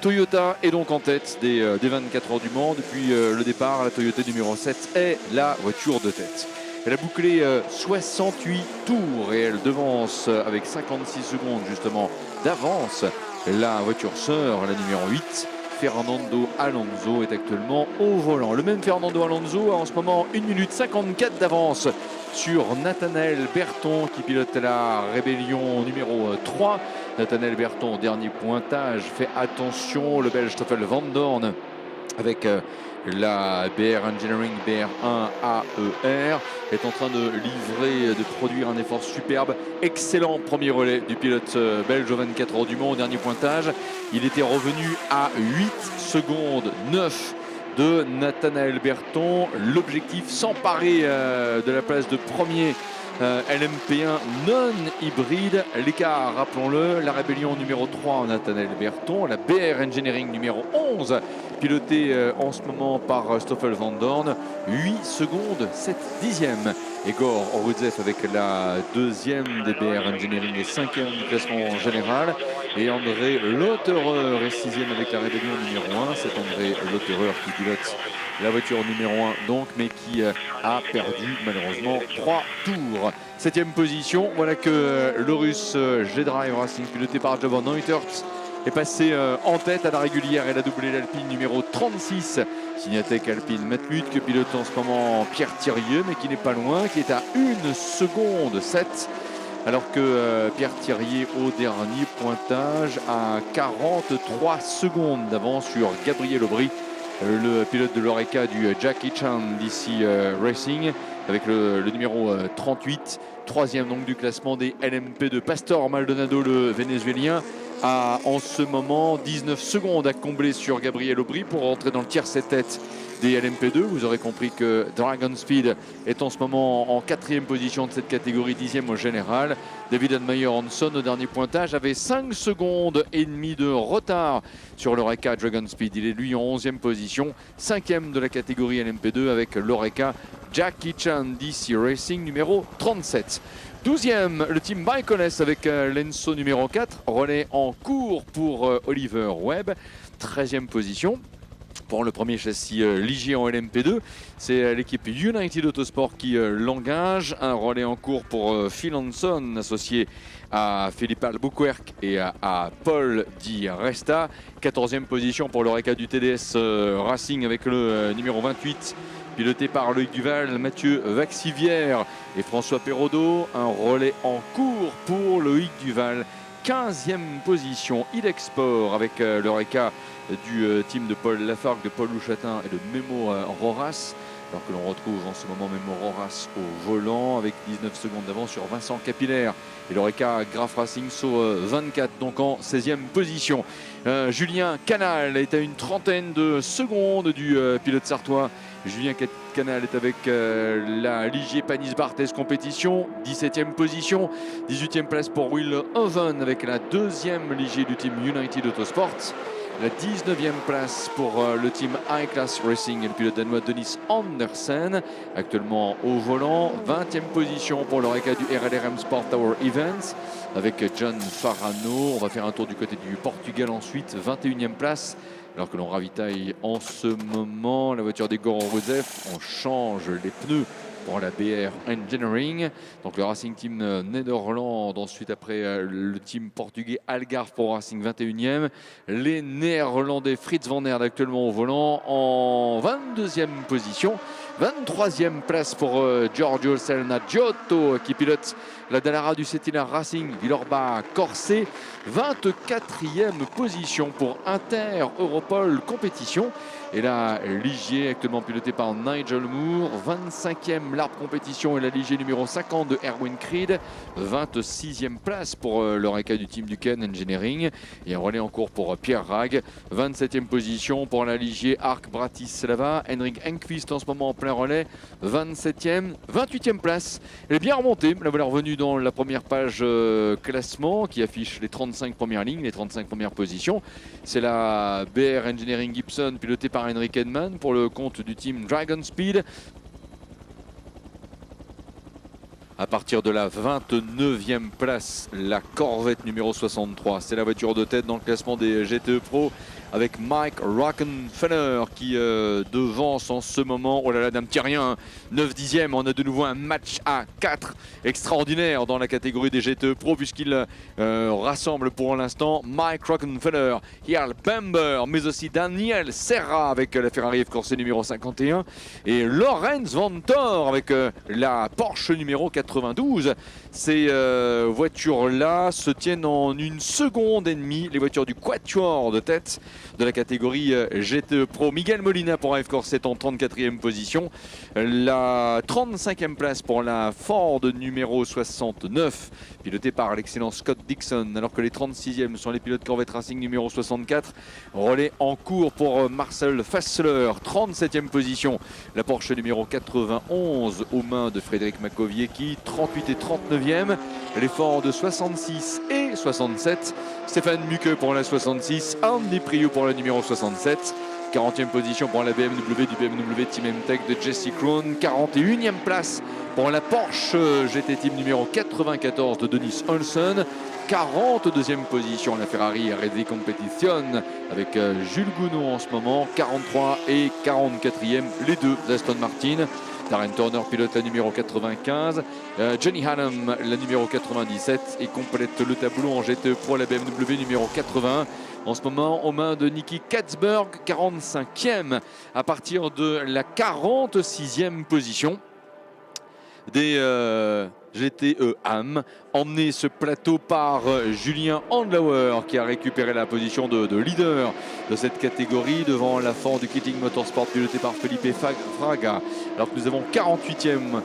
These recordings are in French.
Toyota est donc en tête des 24 heures du Mans. Depuis le départ, la Toyota numéro 7 est la voiture de tête. Elle a bouclé 68 tours et elle devance avec 56 secondes justement d'avance la voiture sœur, la numéro 8. Fernando Alonso est actuellement au volant. Le même Fernando Alonso a en ce moment 1 minute 54 d'avance sur Nathanaël Berton qui pilote la rébellion numéro 3. Nathanaël Berton, dernier pointage, fait attention, le Belge Stoffel Van Dorn avec la BR Engineering BR1 AER est en train de livrer, de produire un effort superbe. Excellent premier relais du pilote belge aux 24 heures du Mans au dernier pointage. Il était revenu à 8 secondes 9 de Nathanaël Berton. L'objectif, s'emparer de la place de premier LMP1 non hybride. L'écart, rappelons-le, la rébellion numéro 3 Nathanaël Berton, la BR Engineering numéro 11 pilotée en ce moment par Stoffel Van Dorn, 8 secondes 7 dixièmes. Igor Orudzev avec la deuxième des BR Engineering et 5e du classement général. Et André Lotterer est 6e avec la rébellion numéro 1. C'est André Lotterer qui pilote la voiture numéro 1 donc, mais qui a perdu malheureusement 3 tours. 7e position, voilà que le russe G-Drive Racing piloté par Jovan Neutert est passé en tête à la régulière. Elle a doublé l'Alpine numéro 36. Signatec Alpine Matmut que pilote en ce moment Pierre Thirieux, mais qui n'est pas loin, qui est à 1 seconde 7. Alors que Pierre Thirier au dernier pointage à 43 secondes d'avance sur Gabriel Aubry, le pilote de l'Oreca du Jackie Chan DC Racing, avec le numéro 38, troisième donc du classement des LMP2. Pastor Maldonado, le vénézuélien, a en ce moment 19 secondes à combler sur Gabriel Aubry pour rentrer dans le tiers 7 têtes des LMP2. Vous aurez compris que Dragon Speed est en ce moment en 4e position de cette catégorie, 10e au général. David Admeyer Hanson au dernier pointage avait 5 secondes et demie de retard sur l'Oreca Dragon Speed. Il est lui en 11e position, 5e de la catégorie LMP2 avec l'Oreca Jackie Chan DC Racing numéro 37. 12e, le team Baikones avec l'Enso numéro 4, relais en cours pour Oliver Webb. 13e position pour le premier châssis Ligier en LMP2. C'est l'équipe United Autosport qui l'engage. Un relais en cours pour Phil Hanson, associé à Philippe Albuquerque et à Paul Di Resta. 14e position pour l'Oreca du TDS Racing avec le numéro 28. Piloté par Loïc Duval, Mathieu Vaxivière et François Perraudot. Un relais en cours pour Loïc Duval. 15e position, Idexport avec l'Oreca du team de Paul Lafargue, de Paul Louchatin et de Memo Roras. Alors que l'on retrouve en ce moment Memo Roras au volant avec 19 secondes d'avance sur Vincent Capillaire. Et l'Oreca Graf Racing SO 24 donc en 16e position. Julien Canal est à une trentaine de secondes du pilote sartois. Julien Canal est avec la Ligier Panis Barthez compétition, 17e position, 18e place pour Will Oven avec la deuxième Ligier du team United Autosport. La 19e place pour le team High Class Racing et le pilote danois Denis Andersen, actuellement au volant. 20e position pour l'Oreca du RLRM Sport Tower Events avec John Farano. On va faire un tour du côté du Portugal ensuite, 21e place. Alors que l'on ravitaille en ce moment la voiture d'Igor Orudzev, on change les pneus pour la BR Engineering. Donc le Racing Team Nederland, ensuite après le team portugais Algarve pour Racing 21e. Les Néerlandais Fritz van Aert actuellement au volant en 22e position. 23e place pour Giorgio Selna Giotto qui pilote la Dallara du Cettina Racing Villorba Corset. 24e position pour Inter Europol Compétition. Et là, Ligier actuellement piloté par Nigel Moore. 25e Larp Compétition et la Ligier numéro 50 de Erwin Creed. 26e place pour l'Oreca du team Duquesne Engineering. Et un relais en cours pour Pierre Rag. 27e position pour la Ligier Arc Bratislava. Henrik Enquist en ce moment en plein relais. 27e, 28e place. Elle est bien remontée. La voilà revenue dans la première page classement qui affiche les 35 premières lignes, les 35 premières positions. C'est la BR Engineering Gibson pilotée par Henrik Edman pour le compte du team Dragon Speed. À partir de la 29e place, la Corvette numéro 63. C'est la voiture de tête dans le classement des GTE Pro avec Mike Rockenfeller qui devance en ce moment, oh là là, d'un petit rien, 9 dixièmes. On a de nouveau un match à 4 extraordinaire dans la catégorie des GTE Pro puisqu'il rassemble pour l'instant Mike Rockenfeller, Earl Bamber, mais aussi Daniel Serra avec la Ferrari F-Corse numéro 51 et Lorenz Vanthoor avec la Porsche numéro 92. Ces voitures-là se tiennent en 1 seconde et demie, les voitures du quatuor de tête de la catégorie GTE Pro. Miguel Molina pour la F-Corse est en 34e position. La 35e place pour la Ford numéro 69, pilotée par l'excellent Scott Dixon, alors que les 36e sont les pilotes Corvette Racing numéro 64. Relais en cours pour Marcel Fassler, 37e position. La Porsche numéro 91 aux mains de Frédéric Makowiecki, 38 et 39e. Les Ford de 66 et 67. Stéphane Muke pour la 66, Andy Priou pour la numéro 67. 40e position pour la BMW du BMW Team M-Tech de Jesse Krohn. 41e place pour la Porsche GT Team numéro 94 de Denis Olsen. 42e position la Ferrari Redi Competition avec Jules Gounod en ce moment. 43 et 44e les deux Aston Martin. Darren Turner pilote la numéro 95, Johnny Hannum la numéro 97 et complète le tableau en GTE Pro la BMW numéro 80. En ce moment aux mains de Nicky Katzberg, 45e à partir de la 46e position des GTE AM, emmené ce plateau par Julien Andlauer qui a récupéré la position de leader de cette catégorie devant la Ford du Keating Motorsport pilotée par Felipe Fraga, alors que nous avons 48e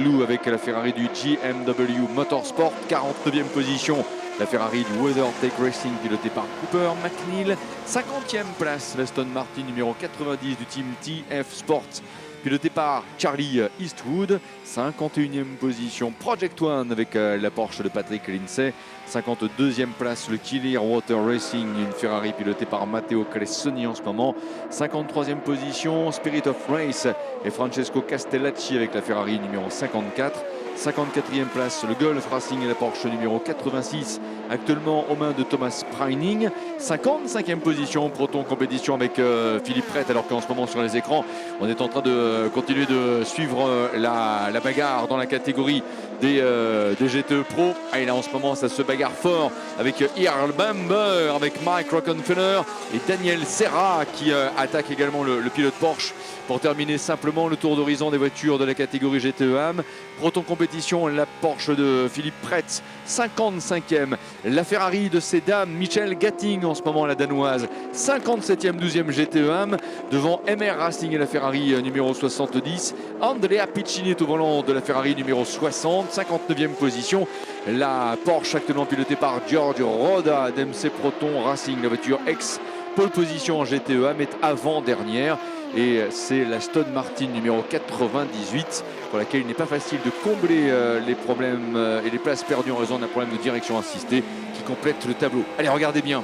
Lou avec la Ferrari du GMW Motorsport. 49e position la Ferrari du WeatherTech Racing pilotée par Cooper McNeil. 50e place l'Aston Martin numéro 90 du team TF Sport piloté par Charlie Eastwood. 51e position Project One avec la Porsche de Patrick Lindsay. 52e place le Clearwater Racing, une Ferrari pilotée par Matteo Cressoni en ce moment. 53e position Spirit of Race et Francesco Castellacci avec la Ferrari numéro 54. 54e place le Gulf Racing et la Porsche numéro 86 actuellement aux mains de Thomas Preining. 55e position Proton Compétition avec Philippe Pret, alors qu'en ce moment sur les écrans on est en train de continuer de suivre la bagarre dans la catégorie des GTE Pro. Et là en ce moment ça se bagarre fort avec Earl Bamber, avec Mike Rockenfeller et Daniel Serra qui attaque également le pilote Porsche pour terminer simplement le tour d'horizon des voitures de la catégorie GTE AM. Proton Compétition, la Porsche de Philippe Pret, 55e. La Ferrari de ces dames, Michel Gatting en ce moment, la danoise, 57e, 12e GTE AM. Devant MR Racing et la Ferrari numéro 70. Andrea Piccini est au volant de la Ferrari numéro 60, 59e position. La Porsche actuellement pilotée par Giorgio Roda d'MC Proton Racing, la voiture ex pole position en GTE AM est avant-dernière. Et c'est l'Aston Martin numéro 98 pour laquelle il n'est pas facile de combler les problèmes et les places perdues en raison d'un problème de direction assistée qui complète le tableau. Allez, regardez bien,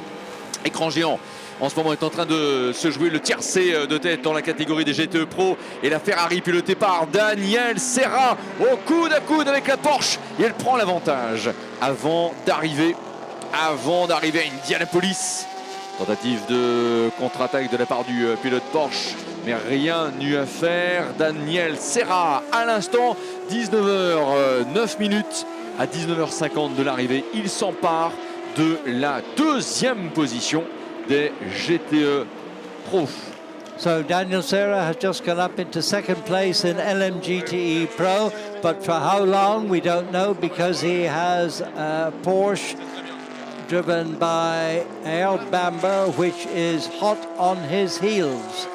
écran géant. En ce moment est en train de se jouer le tiercé de tête dans la catégorie des GTE Pro et la Ferrari pilotée par Daniel Serra au coude à coude avec la Porsche et elle prend l'avantage avant d'arriver à Indianapolis. Tentative de contre-attaque de la part du pilote Porsche, mais rien n'eut à faire. Daniel Serra à l'instant, 19h09 à 19h50 de l'arrivée. Il s'empare de la deuxième position des GTE Pro. So Daniel Serra has just gone up into second place in LMGTE Pro, but for how long we don't know because he has a Porsche driven by Earl Bamber, which is hot on his heels.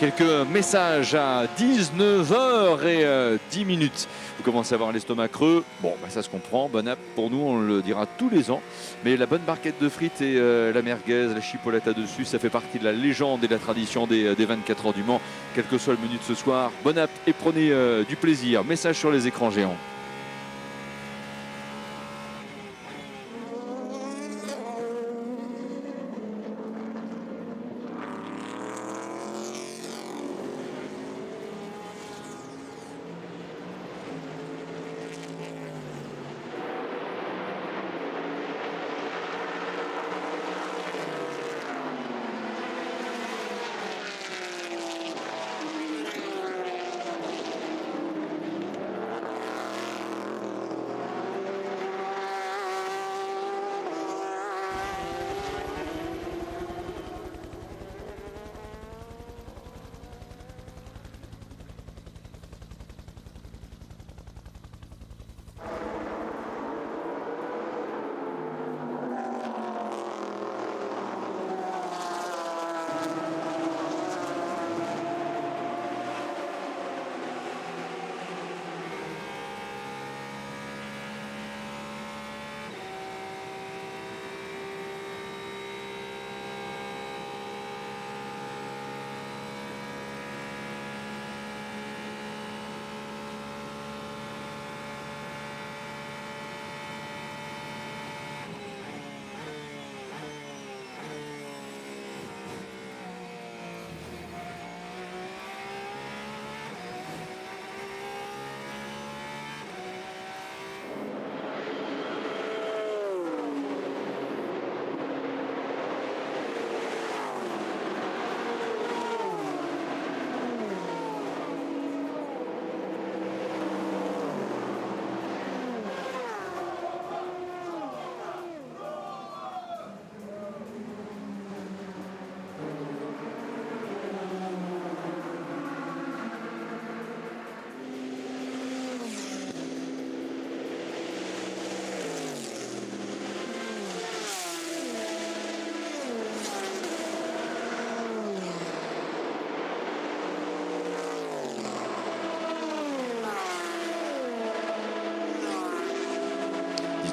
Quelques messages à 19h10. Vous commencez à avoir l'estomac creux. Bon, bah ça se comprend. Bon app pour nous, on le dira tous les ans. Mais la bonne barquette de frites et la merguez, la chipolata dessus, ça fait partie de la légende et de la tradition des 24 heures du Mans. Quel que soit le menu de ce soir, bon app et prenez du plaisir. Message sur les écrans géants.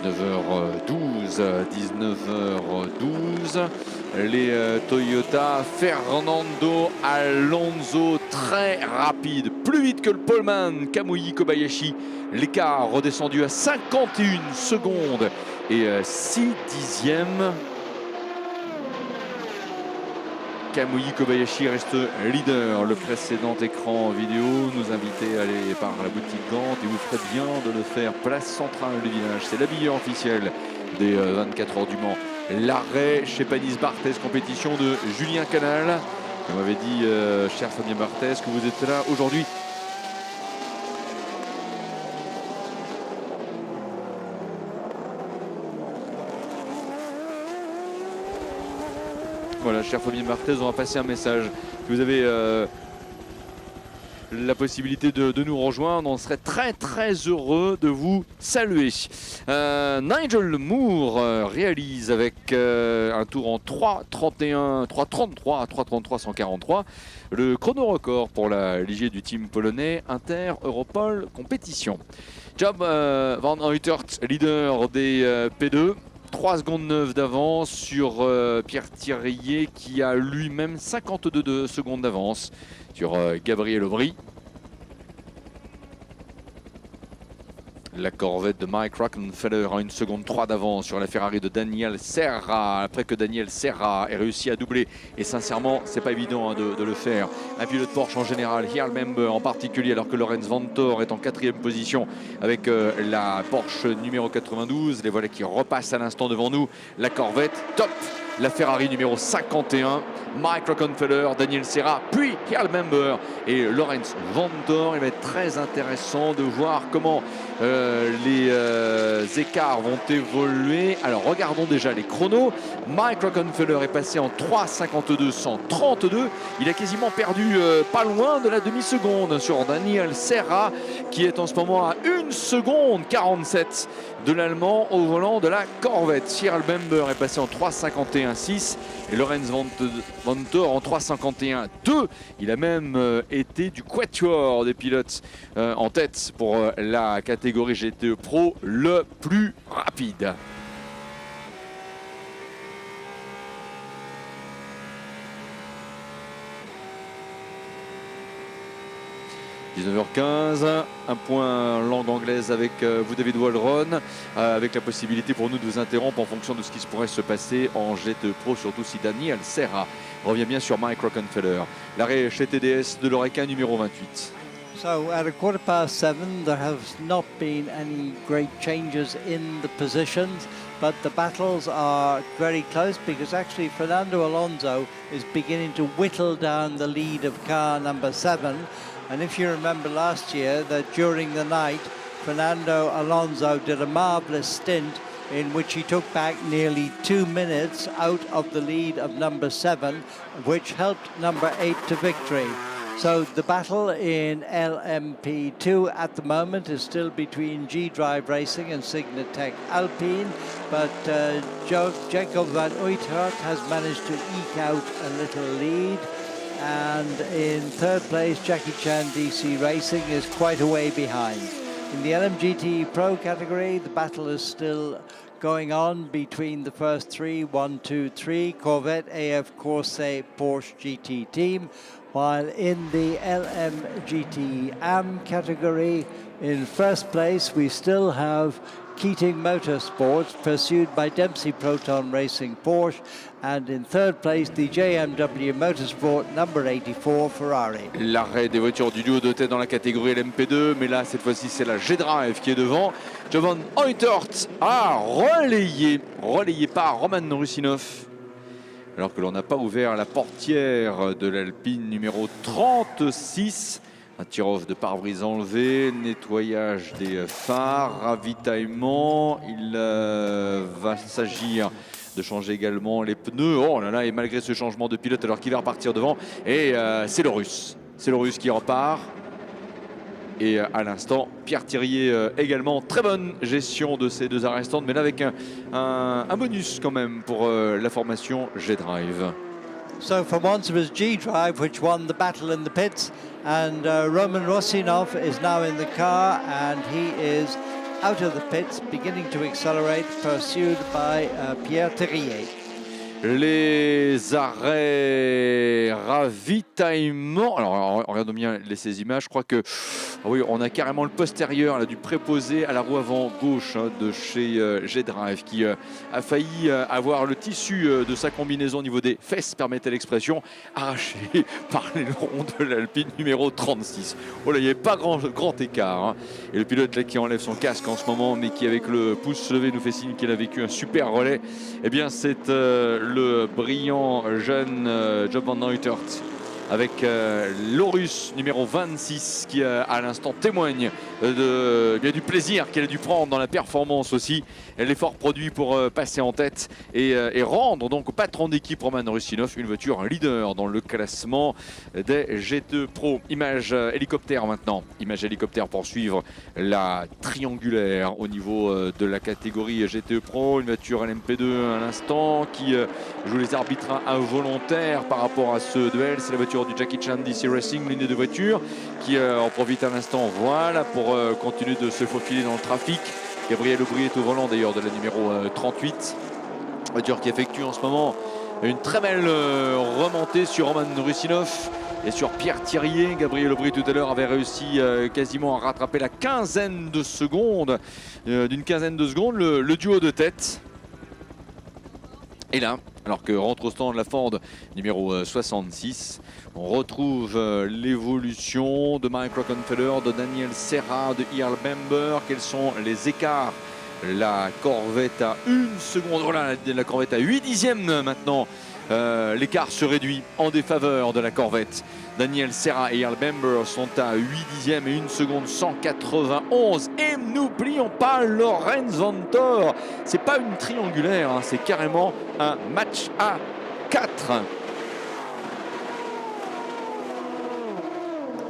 19h12. 19h12. Les Toyota, Fernando Alonso très rapide, plus vite que le poleman Kamui Kobayashi. L'écart redescendu à 51 secondes et 6 dixièmes. Kamui Kobayashi reste leader. Le précédent écran vidéo nous invitait à aller par la boutique Gant et vous ferez bien de le faire. Place centrale du village, c'est l'habilleur officiel des 24 heures du Mans. L'arrêt chez Panis Barthez, compétition de Julien Canal. On m'avait dit, cher Fabien Barthez, que vous êtes là aujourd'hui. Voilà, cher Fabien Barthez, on va passer un message. Si vous avez la possibilité de nous rejoindre, on serait très heureux de vous saluer. Nigel Moore réalise avec un tour en 3.31, 3.33, 3.33, 143 le chrono record pour la Ligier du team polonais Inter Europol Compétition. Job Van Uitert, leader des P2. 3 secondes 9 d'avance sur Pierre Thirier qui a lui-même 52 secondes d'avance sur Gabriel Aubry. La Corvette de Mike Rockenfeller a 1 seconde 3 d'avance sur la Ferrari de Daniel Serra. Après que Daniel Serra ait réussi à doubler, et sincèrement, c'est pas évident de le faire. Un pilote Porsche en général, Jarl Member en particulier, alors que Lorenz Vanthoor est en 4e position avec la Porsche numéro 92. Les voilà qui repassent à l'instant devant nous. La Corvette, top. La Ferrari numéro 51, Mike Rockenfeller, Daniel Serra, puis Jarl Member et Lorenz Vanthoor. Il va être très intéressant de voir comment les écarts vont évoluer. Alors regardons déjà les chronos. Mike Rockenfeller est passé en 3.52 132. Il a quasiment perdu pas loin de la demi-seconde sur Daniel Serra qui est en ce moment à 1 seconde 47 de l'Allemand au volant de la Corvette. Jarl Member est passé en 3.51.6 et Lorenz Vanthoor en 3.51.2. Il a même été du quatuor des pilotes en tête pour la catégorie GTE Pro le plus rapide. – 19h15, un point langue anglaise avec vous David Wallron, avec la possibilité pour nous de vous interrompre en fonction de ce qui pourrait se passer en GTE Pro, surtout si Daniel Serra revient bien sur Mike Rockenfeller. L'arrêt chez TDS de l'Oreca numéro 28. So at 7:15, there have not been any great changes in the positions, but the battles are very close because actually Fernando Alonso is beginning to whittle down the lead of car number 7. And if you remember last year that during the night, Fernando Alonso did a marvellous stint in which he took back nearly 2 minutes out of the lead of number 7, which helped number 8 to victory. So the battle in LMP2 at the moment is still between G-Drive Racing and Signatech Alpine, but Jacob Van Uitert has managed to eke out a little lead. And in 3rd place, Jackie Chan DC Racing is quite a way behind. In the LMGT Pro category, the battle is still going on between the first 3, 1, 2, 3, Corvette, AF Corse, Porsche GT team, while in the LMGT AM category, in 1st place, we still have Keating Motorsports, pursued by Dempsey Proton Racing Porsche, and in 3rd place, the JMW Motorsport number 84 Ferrari. L'arrêt des voitures du duo de tête dans la catégorie LMP2, mais là, cette fois-ci, c'est la G-Drive qui est devant. Jovan Uitert a relayé par Roman Rusinov, alors que l'on n'a pas ouvert la portière de l'Alpine numéro 36. Un tir-off de pare-brise enlevé, nettoyage des phares, ravitaillement. Il va s'agir de changer également les pneus. Oh là là, et malgré ce changement de pilote, alors qu'il va repartir devant. Et c'est le Russe. C'est le Russe qui repart. Et à l'instant, Pierre Thirier également. Très bonne gestion de ces deux arrêts stands, mais là avec un bonus quand même pour la formation G-Drive. So for once it was G-Drive which won the battle in the pits, and Roman Rusinov is now in the car, and he is out of the pits, beginning to accelerate, pursued by Pierre Terrier. Les arrêts ravitaillement. Alors, on regarde bien ces images. Je crois que oui, on a carrément le postérieur là, du préposé à la roue avant gauche de chez G-Drive qui a failli avoir le tissu de sa combinaison au niveau des fesses, permettez l'expression, arraché par les ronds de l'Alpine numéro 36. Oh là, il n'y avait pas grand écart. Hein. Et le pilote là, qui enlève son casque en ce moment, mais qui avec le pouce levé nous fait signe qu'il a vécu un super relais. Eh bien, c'est le brillant jeune Job van Neutert avec l'Orus numéro 26 qui à l'instant témoigne du plaisir qu'elle a dû prendre dans la performance aussi. L'effort produit pour passer en tête et rendre donc au patron d'équipe Roman Rustinov une voiture leader dans le classement des GTE Pro. Image hélicoptère maintenant. Image hélicoptère pour suivre la triangulaire au niveau de la catégorie GTE Pro. Une voiture LMP2 à l'instant qui joue les arbitres involontaires par rapport à ce duel. C'est la voiture du Jackie Chan DC Racing, l'une des deux voitures qui en profite un instant, voilà, pour continuer de se faufiler dans le trafic. Gabriel Aubry est au volant d'ailleurs de la numéro 38, voiture qui effectue en ce moment une très belle remontée sur Roman Rustinov et sur Pierre Thirier. Gabriel Aubry tout à l'heure avait réussi quasiment à rattraper la quinzaine de secondes, d'une quinzaine de secondes, le duo de tête. Et là, alors que rentre au stand la Ford numéro 66, on retrouve l'évolution de Mike Rockenfeller, de Daniel Serra, de Earl Bamber. Quels sont les écarts? La Corvette à 1 seconde, voilà, la Corvette à 8 dixièmes maintenant. L'écart se réduit en défaveur de la Corvette. Daniel Serra et Earl Bamber sont à 8 dixièmes et 1 seconde 191. Et n'oublions pas Lorenz Vanthoor. C'est pas une triangulaire, hein, c'est carrément un match à 4.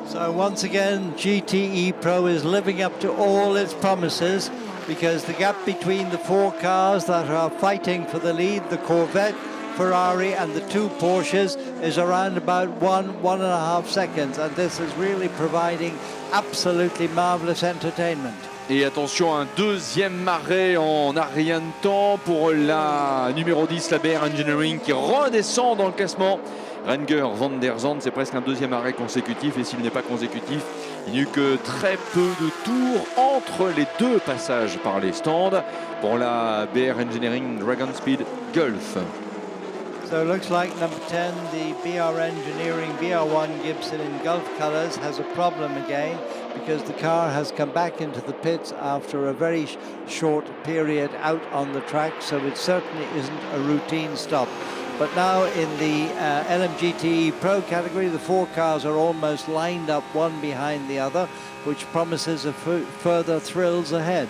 So once again, GTE Pro is living up to all its promises because the gap between the four cars that are fighting for the lead, the Corvette, Ferrari and the two Porsches, is around about 1.5 seconds, and this is really providing absolutely marvelous entertainment. Et attention, un deuxième arrêt en rien de temps pour la numéro 10, la BR Engineering, qui redescend dans le classement. Renger van der Zandt, c'est presque un deuxième arrêt consécutif, et s'il n'est pas consécutif, il n'y a eu que très peu de tours entre les deux passages par les stands pour la BR Engineering Dragon Speed Gulf. So it looks like number 10, the BR Engineering BR1 Gibson in Gulf colours, has a problem again because the car has come back into the pits after a very short period out on the track, so it certainly isn't a routine stop. But now in the LMGTE Pro category, the four cars are almost lined up one behind the other, which promises a further thrills ahead.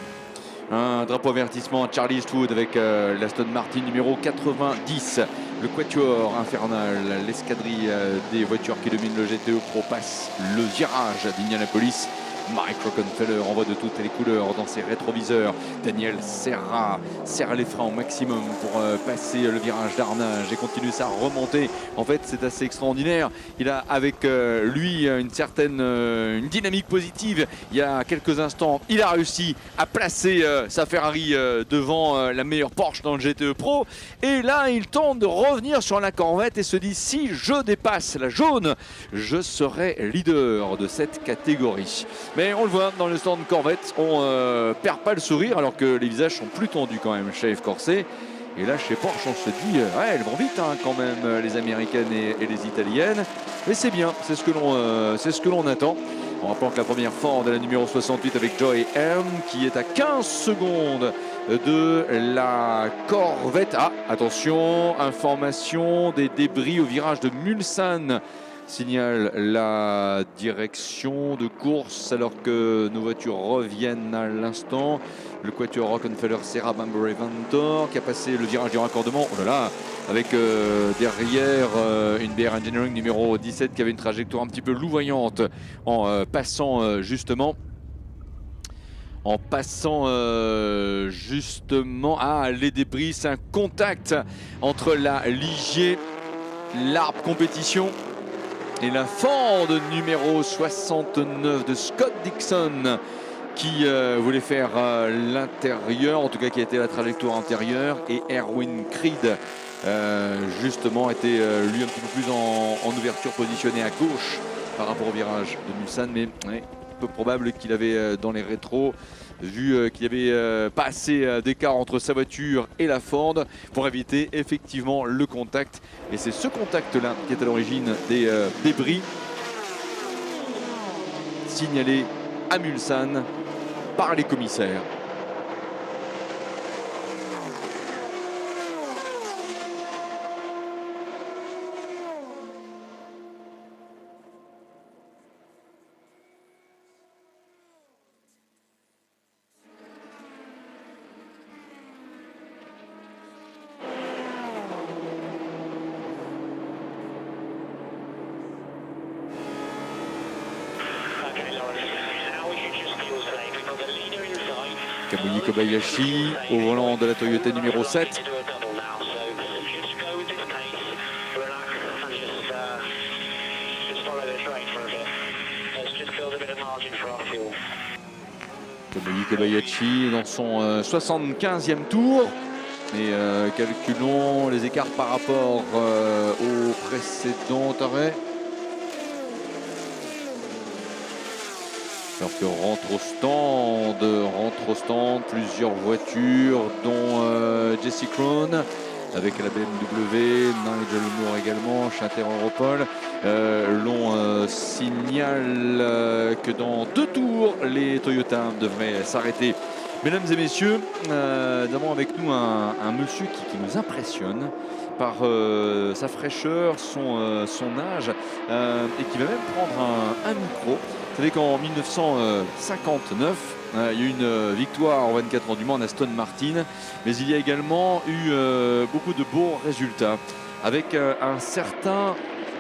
Un drapeau avertissement à Charlie Eastwood avec l'Aston Martin numéro 90. Le quatuor infernal, l'escadrille des voitures qui dominent le GTE Pro passe le virage d'Indianapolis. Mike Rockenfeller envoie de toutes les couleurs dans ses rétroviseurs. Daniel Serra serre les freins au maximum pour passer le virage d'Arnage et continue sa remontée. En fait, c'est assez extraordinaire. Il a avec lui une certaine une dynamique positive. Il y a quelques instants, il a réussi à placer sa Ferrari devant la meilleure Porsche dans le GTE Pro. Et là, il tente de revenir sur la Corvette et se dit, si je dépasse la jaune, je serai leader de cette catégorie. Mais on le voit dans le stand Corvette, on perd pas le sourire alors que les visages sont plus tendus quand même chez F Corset. Et là chez Porsche on se dit, ouais, elles vont vite hein, quand même les américaines et les italiennes. Mais c'est bien, c'est ce que l'on attend. On rappelant que la première Ford est la numéro 68 avec Joy M qui est à 15 secondes de la Corvette. Ah, attention, information des débris au virage de Mulsanne. Signale la direction de course alors que nos voitures reviennent à l'instant. Le quatuor Rockenfeller, Serra, Bamber et Vanthoor qui a passé le virage du raccordement. Oh là là, avec derrière une BR Engineering numéro 17 qui avait une trajectoire un petit peu louvoyante en passant justement. Les débris, c'est un contact entre la Ligier, l'Arp Compétition et la Ford numéro 69 de Scott Dixon qui voulait faire l'intérieur, en tout cas qui a été la trajectoire antérieure, et Erwin Creed justement était lui un petit peu plus en ouverture, positionné à gauche par rapport au virage de Mulsanne, mais ouais, peu probable qu'il avait dans les rétros, vu qu'il n'y avait pas assez d'écart entre sa voiture et la Ford pour éviter effectivement le contact. Et c'est ce contact-là qui est à l'origine des débris signalés à Mulsanne par les commissaires. Kamui Kobayashi au volant de la Toyota numéro 7. Kamui Kobayashi dans son 75e tour. Et calculons les écarts par rapport au précédent arrêt. Alors que rentre au stand, plusieurs voitures, dont Jesse Krohn avec la BMW, Nigel Moore également, Chater Europol. L'on signale que dans 2 tours, les Toyota devraient s'arrêter. Mesdames et messieurs, nous avons avec nous un monsieur qui nous impressionne par sa fraîcheur, son âge, et qui va même prendre un micro. Vous savez qu'en 1959, il y a eu une victoire en 24 heures du Mans en Aston Martin, mais il y a également eu beaucoup de beaux résultats avec un certain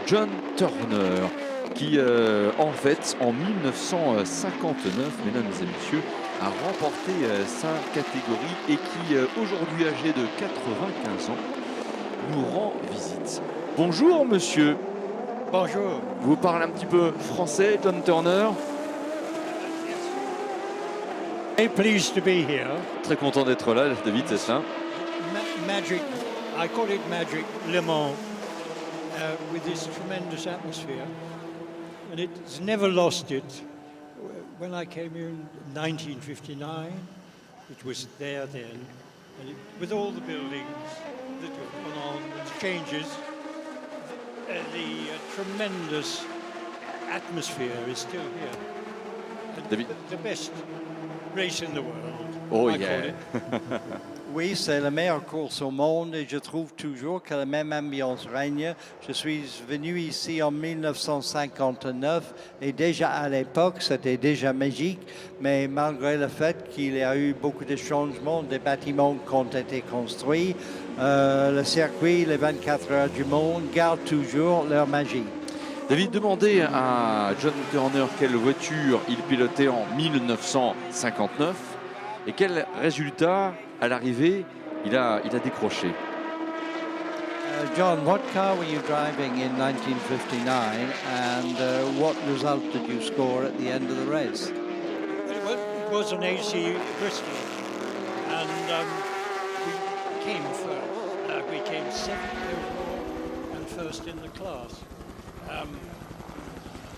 John Turner qui, en fait, en 1959, mesdames et messieurs, a remporté sa catégorie et qui, aujourd'hui âgé de 95 ans, nous rend visite. Bonjour monsieur. Bonjour. Vous parlez un petit peu français, John Turner? Very pleased to be here. Très content d'être là, David, c'est ça? Magic, I call it Magic Le Mans, with this tremendous atmosphere, and it's never lost it. When I came here in 1959, it was there then, and with all the buildings that have gone on, the changes, the tremendous atmosphere is still here. David. The best race in the world. Oh I yeah. call it. Oui, c'est la meilleure course au monde et je trouve toujours que la même ambiance règne. Je suis venu ici en 1959 et déjà à l'époque, c'était déjà magique, mais malgré le fait qu'il y a eu beaucoup de changements, des bâtiments qui ont été construits, le circuit, les 24 heures du monde gardent toujours leur magie. David, demandez à John Turner quelle voiture il pilotait en 1959 et quel résultat à l'arrivée il a décroché. John, what car were you driving in 1959 and what result did you score at the end of the race? It was an AC Bristol, and we came first. We came second overall and first in the class.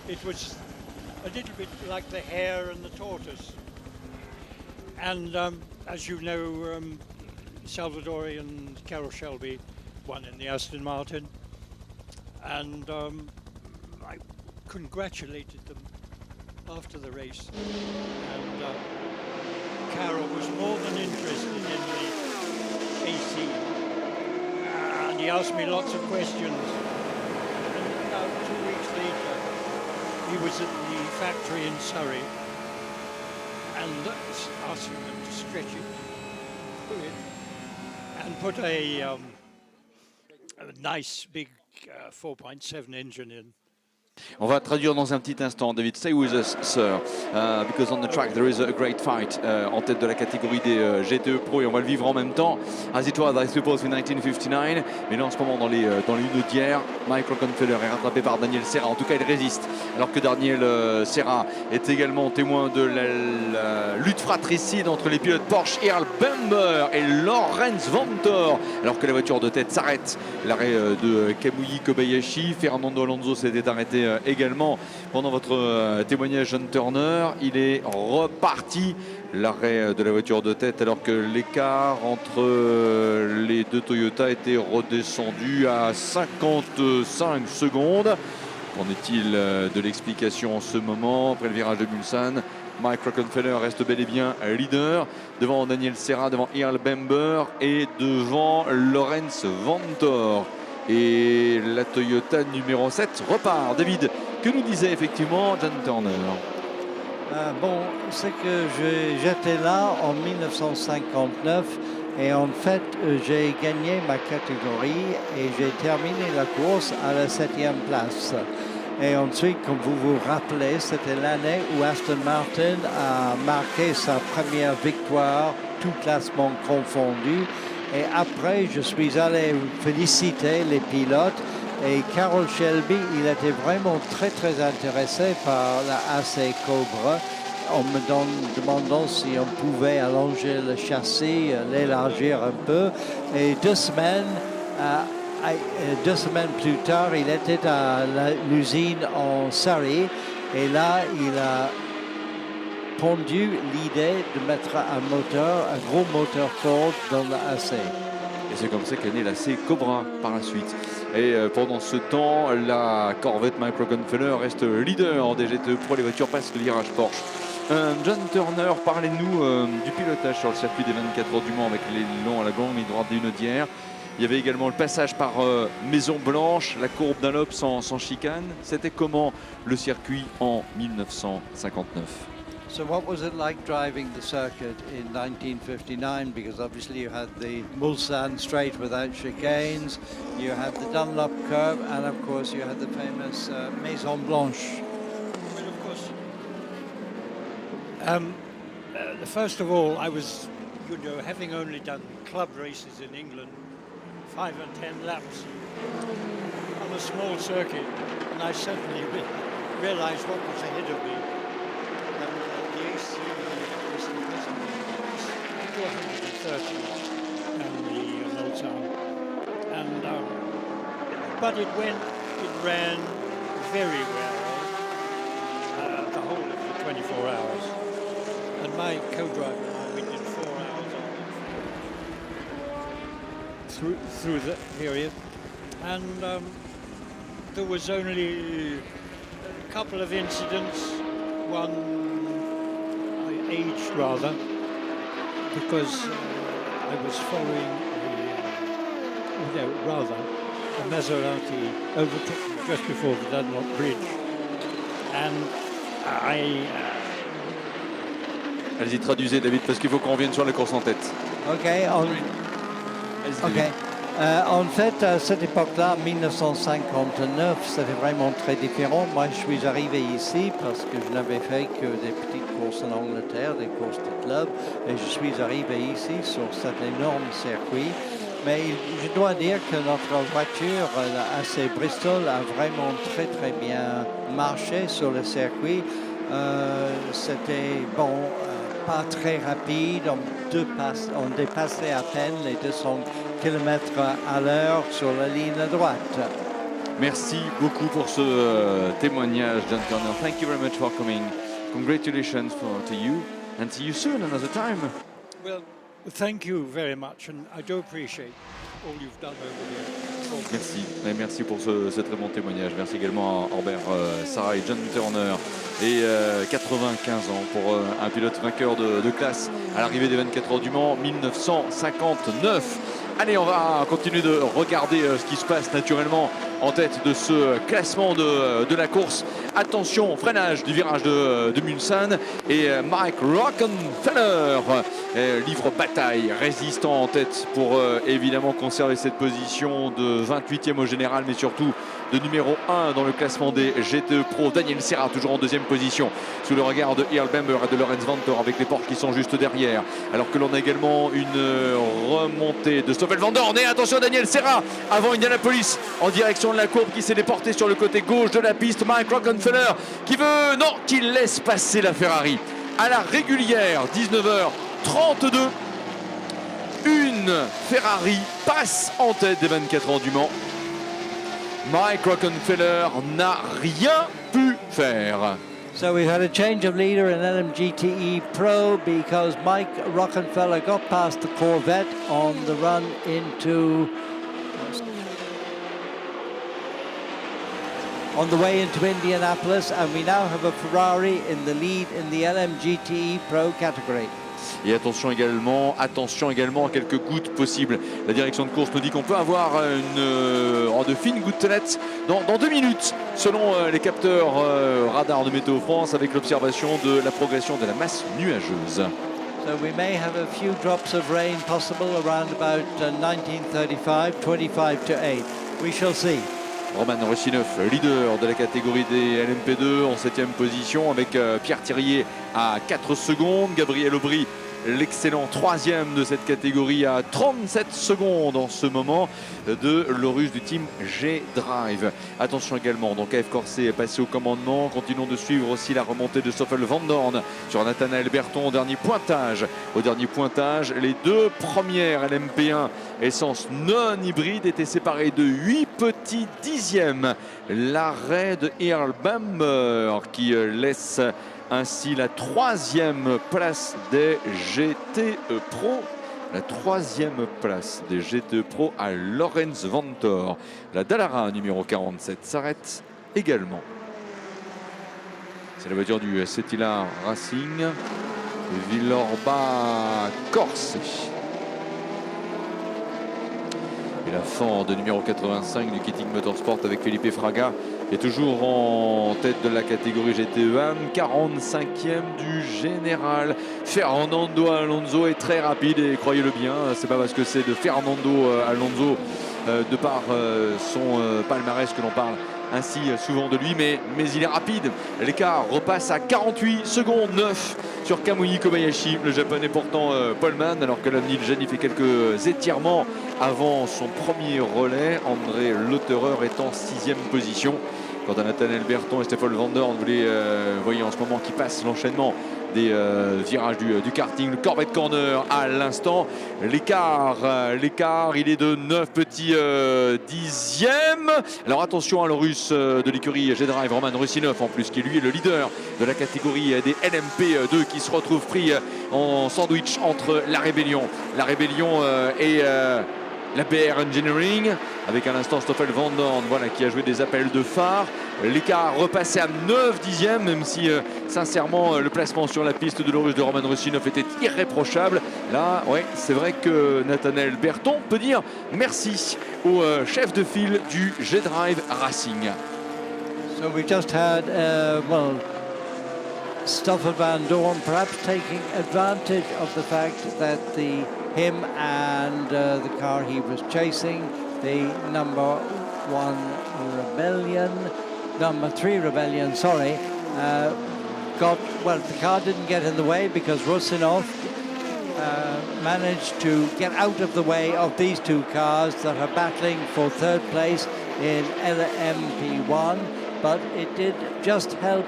It was a little bit like the hare and the tortoise. And as you know, Salvadori and Carroll Shelby won in the Aston Martin. And I congratulated them after the race. And Carroll was more than interested in the AC. And he asked me lots of questions. And about 2 weeks later, he was at the factory in Surrey and asking them to stretch it, pull it, and put a nice big 4.7 engine in. On va traduire dans un petit instant. David, stay with us, sir, because on the track there is a great fight en tête de la catégorie des GTE Pro et on va le vivre en même temps. As it was, I suppose, in 1959, mais là en ce moment dans les lunes d'hier, Mike Rockenfeller est rattrapé par Daniel Serra. En tout cas, il résiste. Alors que Daniel Serra est également témoin de la lutte fratricide entre les pilotes Porsche Earl Bamber et Lorenz Vanthoor. Alors que la voiture de tête s'arrête. L'arrêt de Kamui Kobayashi. Fernando Alonso s'était arrêté également pendant votre témoignage, John Turner. Il est reparti. L'arrêt de la voiture de tête alors que l'écart entre les deux Toyota était redescendu à 55 secondes. Qu'en est-il de l'explication en ce moment? Après le virage de Mulsanne, Mike Rockenfeller reste bel et bien leader devant Daniel Serra, devant Earl Bamber et devant Lorenz Vanthoor. Et la Toyota numéro 7 repart. David, que nous disait effectivement John Turner? Bon, c'est que j'étais là en 1959 et en fait j'ai gagné ma catégorie et j'ai terminé la course à la 7e place. Et ensuite, comme vous vous rappelez, c'était l'année où Aston Martin a marqué sa première victoire, tout classement confondu. Et après, je suis allé féliciter les pilotes. Et Carroll Shelby, il était vraiment très intéressé par la AC Cobra en me demandant si on pouvait allonger le châssis, l'élargir un peu. Et 2 semaines plus tard, il était à l'usine en Surrey et là, il a pondu l'idée de mettre un gros moteur Ford dans la AC. Et c'est comme ça qu'est née la C Cobra par la suite. Et pendant ce temps, la Corvette Mike Rockenfeller reste leader des GTE Pro. Les voitures passent le virage Porsche. John Turner, parlez-nous du pilotage sur le circuit des 24 heures du Mans avec la grande ligne droite d'une Audière. Il y avait également le passage par Maison Blanche, la courbe d'un lobe sans chicane. C'était comment le circuit en 1959? So what was it like driving the circuit in 1959? Because obviously you had the Mulsanne straight without chicanes, you had the Dunlop curve, and of course you had the famous Maison Blanche. Well, of course. First of all, I was, having only done club races in England, 5 and 10 laps on a small circuit, and I suddenly realized what was ahead of me. The AC was 230 and the Mulsanne. And but it ran very well the whole of the 24 hours. And my co-driver and I, we did 4 hours on it through that period. And there was only a couple of incidents. One I aged rather because I was following a Maserati overtook me just before the Dunlop Bridge, and Allez-y, traduisez David, parce qu'il faut qu'on revienne sur la course en tête. En fait, à cette époque-là, 1959, c'était vraiment très différent. Moi, je suis arrivé ici parce que je n'avais fait que des petites courses en Angleterre, des courses de club, et je suis arrivé ici sur cet énorme circuit. Mais je dois dire que notre voiture, la AC Bristol, a vraiment très bien marché sur le circuit. C'était pas très rapide, on dépassait à peine les 200 km à l'heure sur la ligne droite. Merci beaucoup pour ce témoignage, John Turner. Thank you very much for coming. Congratulations to you and see you soon another time. well, thank you very much, and I do appreciate all you've done over here. Merci, et merci pour ce très bon témoignage. Merci également à Orbert Sarra et John Turner. Et 95 ans pour un pilote vainqueur de classe à l'arrivée des 24 heures du Mans 1959. Allez, on va continuer de regarder ce qui se passe naturellement en tête de ce classement de la course. Attention, freinage du virage de Mulsanne et Mike Rockenfeller livre bataille, résistant en tête pour évidemment conserver cette position de 28e au général, mais surtout de numéro 1 dans le classement des GTE Pro. Daniel Serra toujours en deuxième position sous le regard de Earl Bamber et de Lorenz Vanthoor avec les Porsche qui sont juste derrière, alors que l'on a également une remontée de Stoffel Vandoorne. Et attention, Daniel Serra avant Indianapolis en direction de la courbe qui s'est déporté sur le côté gauche de la piste. Mike Rockenfeller qui veut, non, qui laisse passer la Ferrari à la régulière. 19h32. Une Ferrari passe en tête des 24 heures du Mans. Mike Rockenfeller n'a rien pu faire. So we had a change of leader in LMGTE Pro because Mike Rockenfeller got past the Corvette on the run on the way into Indianapolis, and we now have a Ferrari in the lead in the LMGTE Pro category. Et attention également à quelques gouttes possibles. La direction de course nous dit qu'on peut avoir de fines gouttelettes dans 2 minutes, selon les capteurs radar de Météo France, avec l'observation de la progression de la masse nuageuse. So we may have a few drops of rain possible around about 19:35, 25 to 8. We shall see. Roman Rusinov, leader de la catégorie des LMP2 en 7e position avec Pierre Thirier à 4 secondes. Gabriel Aubry, l'excellent 3e de cette catégorie à 37 secondes en ce moment de l'Orus du team G-Drive. Attention également, donc AF Corset est passé au commandement. Continuons de suivre aussi la remontée de Stoffel Van Dorn sur Nathanaël Berton au dernier pointage. Au dernier pointage, les 2 premières LMP1 essence non hybride étaient séparées de 8 petits dixièmes. L'arrêt de Earl Bamber qui laisse ainsi la 3e place des GTE Pro. La 3e place des GTE Pro à Lorenz Vanthoor. La Dallara numéro 47 s'arrête également. C'est la voiture du Cetilar Racing. Villorba Corse. Et la Ford numéro 85 du Kitting Motorsport avec Felipe Fraga est toujours en tête de la catégorie GTE-AM, 45e du général. Fernando Alonso est très rapide et croyez-le bien, c'est pas parce que c'est de Fernando Alonso de par son palmarès que l'on parle ainsi souvent de lui, mais il est rapide. L'écart repasse à 48 secondes 9 sur Kamui Kobayashi, le japonais portant poleman, alors que l'Amnil Jani fait quelques étirements avant son premier relais. André Lotterer est en 6e position. Quant à Nathanaël Berton et Stoffel Van Dorn, vous les voyez en ce moment qui passent l'enchaînement des virages du karting, le Corvette Corner à l'instant. L'écart, il est de 9 petits dixièmes. Alors attention à l'Orus de l'écurie G-Drive, Roman Rusinov en plus, qui lui est le leader de la catégorie des LMP2, qui se retrouve pris en sandwich entre la Rébellion et la BR Engineering, avec à l'instant Stoffel Van Dorn, voilà, qui a joué des appels de phare. L'écart repassé à 9 dixièmes, même si sincèrement le placement sur la piste de l'Orus de Roman Rusinov était irréprochable. Là, ouais, c'est vrai que Nathanaël Berton peut dire merci au chef de file du G-Drive Racing. So we just had, Stoffel Van Dorn perhaps taking advantage of the fact that him and the car he was chasing, the number 3 Rebellion, the car didn't get in the way because Rusinov managed to get out of the way of these 2 cars that are battling for 3rd place in LMP1, but it did just help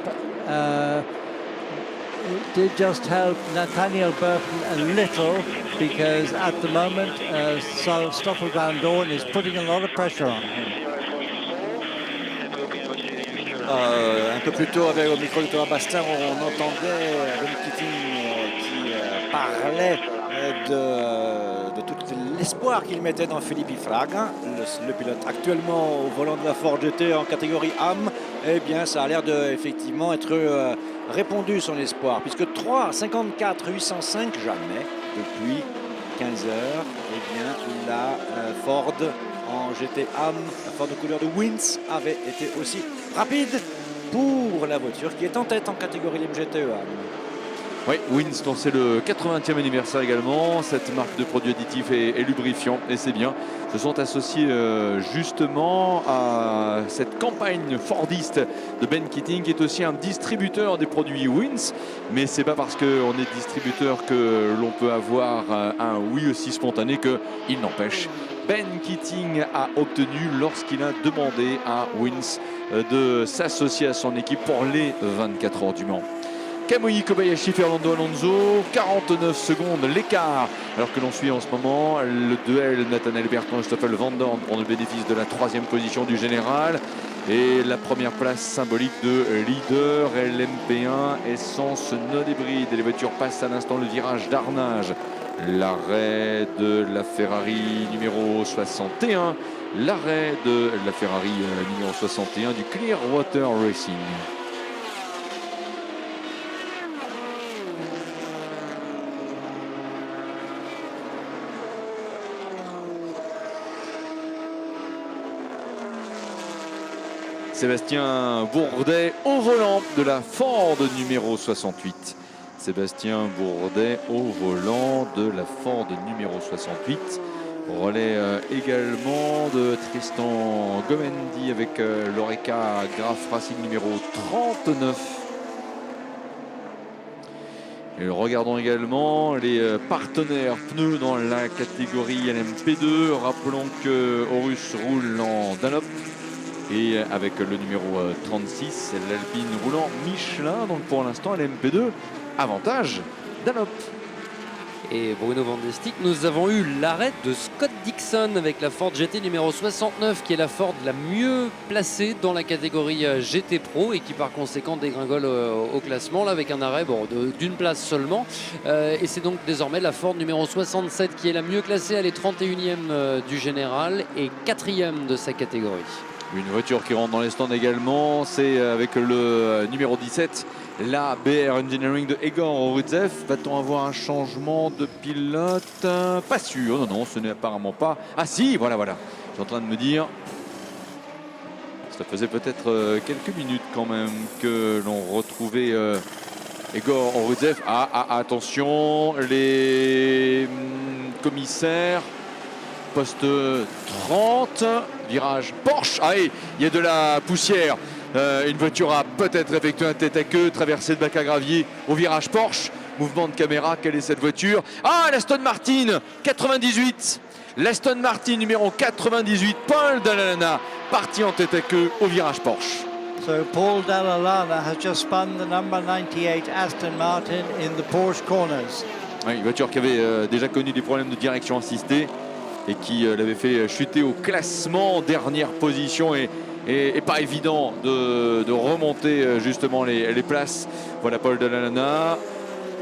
Nathaniel Burton a little, because at the moment Stoffel Van Dorn is putting a lot of pressure on him. Un peu plus tôt avec le micro de Thomas Bastin, on entendait Ron Keating qui parlait de tout l'espoir qu'il mettait dans Felipe Fraga, le pilote actuellement au volant de la Ford GT en catégorie AM. Eh bien, ça a l'air de effectivement être répondu son espoir, puisque 3,54 805 jamais depuis 15 heures. Eh bien, la Ford en GT AM, la Ford de couleur de Wins, avait été aussi rapide pour la voiture qui est en tête en catégorie LMGTE AM. Oui, Winston, c'est le 80e anniversaire également. Cette marque de produits additifs et lubrifiants, et c'est bien, se sont associés justement à cette campagne fordiste de Ben Keating, qui est aussi un distributeur des produits Wins. Mais c'est pas parce qu'on est distributeur que l'on peut avoir un oui aussi spontané, qu'il n'empêche, Ben Keating a obtenu lorsqu'il a demandé à Wins de s'associer à son équipe pour les 24 heures du Mans. Kamui Kobayashi, Fernando Alonso, 49 secondes l'écart, alors que l'on suit en ce moment le duel Nathaniel Bertrand et Stoffel Van Dorn pour le bénéfice de la 3e position du général et la première place symbolique de leader. LMP1 essence non hybride et les voitures passent à l'instant le virage d'Arnage. L'arrêt de la Ferrari numéro 61, l'arrêt de la Ferrari numéro 61 du Clearwater Racing. Sébastien Bourdet au volant de la Ford numéro 68. Sébastien Bourdet au volant de la Ford numéro 68. Relais également de Tristan Gomendi avec l'Oreca Graf Racing numéro 39. Et regardons également les partenaires pneus dans la catégorie LMP2. Rappelons que Horus roule en Dunlop. Et avec le numéro 36, l'Alpine roulant Michelin. Donc pour l'instant, LMP2, avantage Dunlop. Et Bruno Van de Stick, nous avons eu l'arrêt de Scott Dixon avec la Ford GT numéro 69, qui est la Ford la mieux placée dans la catégorie GT Pro et qui par conséquent dégringole au classement là, avec un arrêt d'une place seulement. Et c'est donc désormais la Ford numéro 67 qui est la mieux classée. Elle est 31e du général et 4e de sa catégorie. Une voiture qui rentre dans les stands également, c'est avec le numéro 17, la BR Engineering de Egor Orudzev. Va-t-on avoir un changement de pilote? Pas sûr, non, ce n'est apparemment pas. Ah si, voilà. Je suis en train de me dire, ça faisait peut-être quelques minutes quand même que l'on retrouvait Egor Orudzev. Attention, les commissaires. Poste 30, virage Porsche. Il y a de la poussière. Une voiture a peut-être effectué un tête à queue, traversée de bac à gravier au virage Porsche. Mouvement de caméra, quelle est cette voiture? L'Aston Martin 98. L'Aston Martin numéro 98, Paul Dalla, parti en tête à queue au virage Porsche. So Paul Dalla has just spun the number 98 Aston Martin in the Porsche corners. Une voiture qui avait déjà connu des problèmes de direction assistée et qui l'avait fait chuter au classement, dernière position et pas évident de remonter justement les places. Voilà, Paul Dalla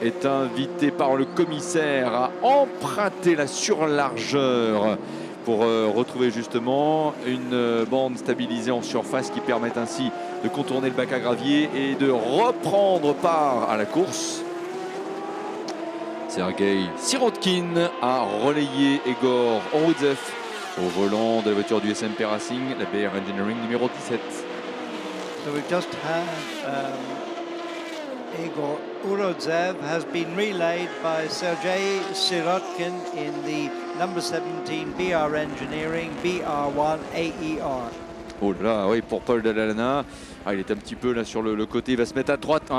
est invité par le commissaire à emprunter la surlargeur pour retrouver justement une bande stabilisée en surface qui permet ainsi de contourner le bac à gravier et de reprendre part à la course. Sergei Sirotkin a relayé Egor Orudzev au volant de la voiture du SMP Racing, la BR Engineering numéro 17. So we've just had Egor Orudzev has been relayed by Sergei Sirotkin in the number 17 BR Engineering BR1 AER. Oh là, oui, pour Paul Dalla. Il est un petit peu là sur le côté, il va se mettre à droite.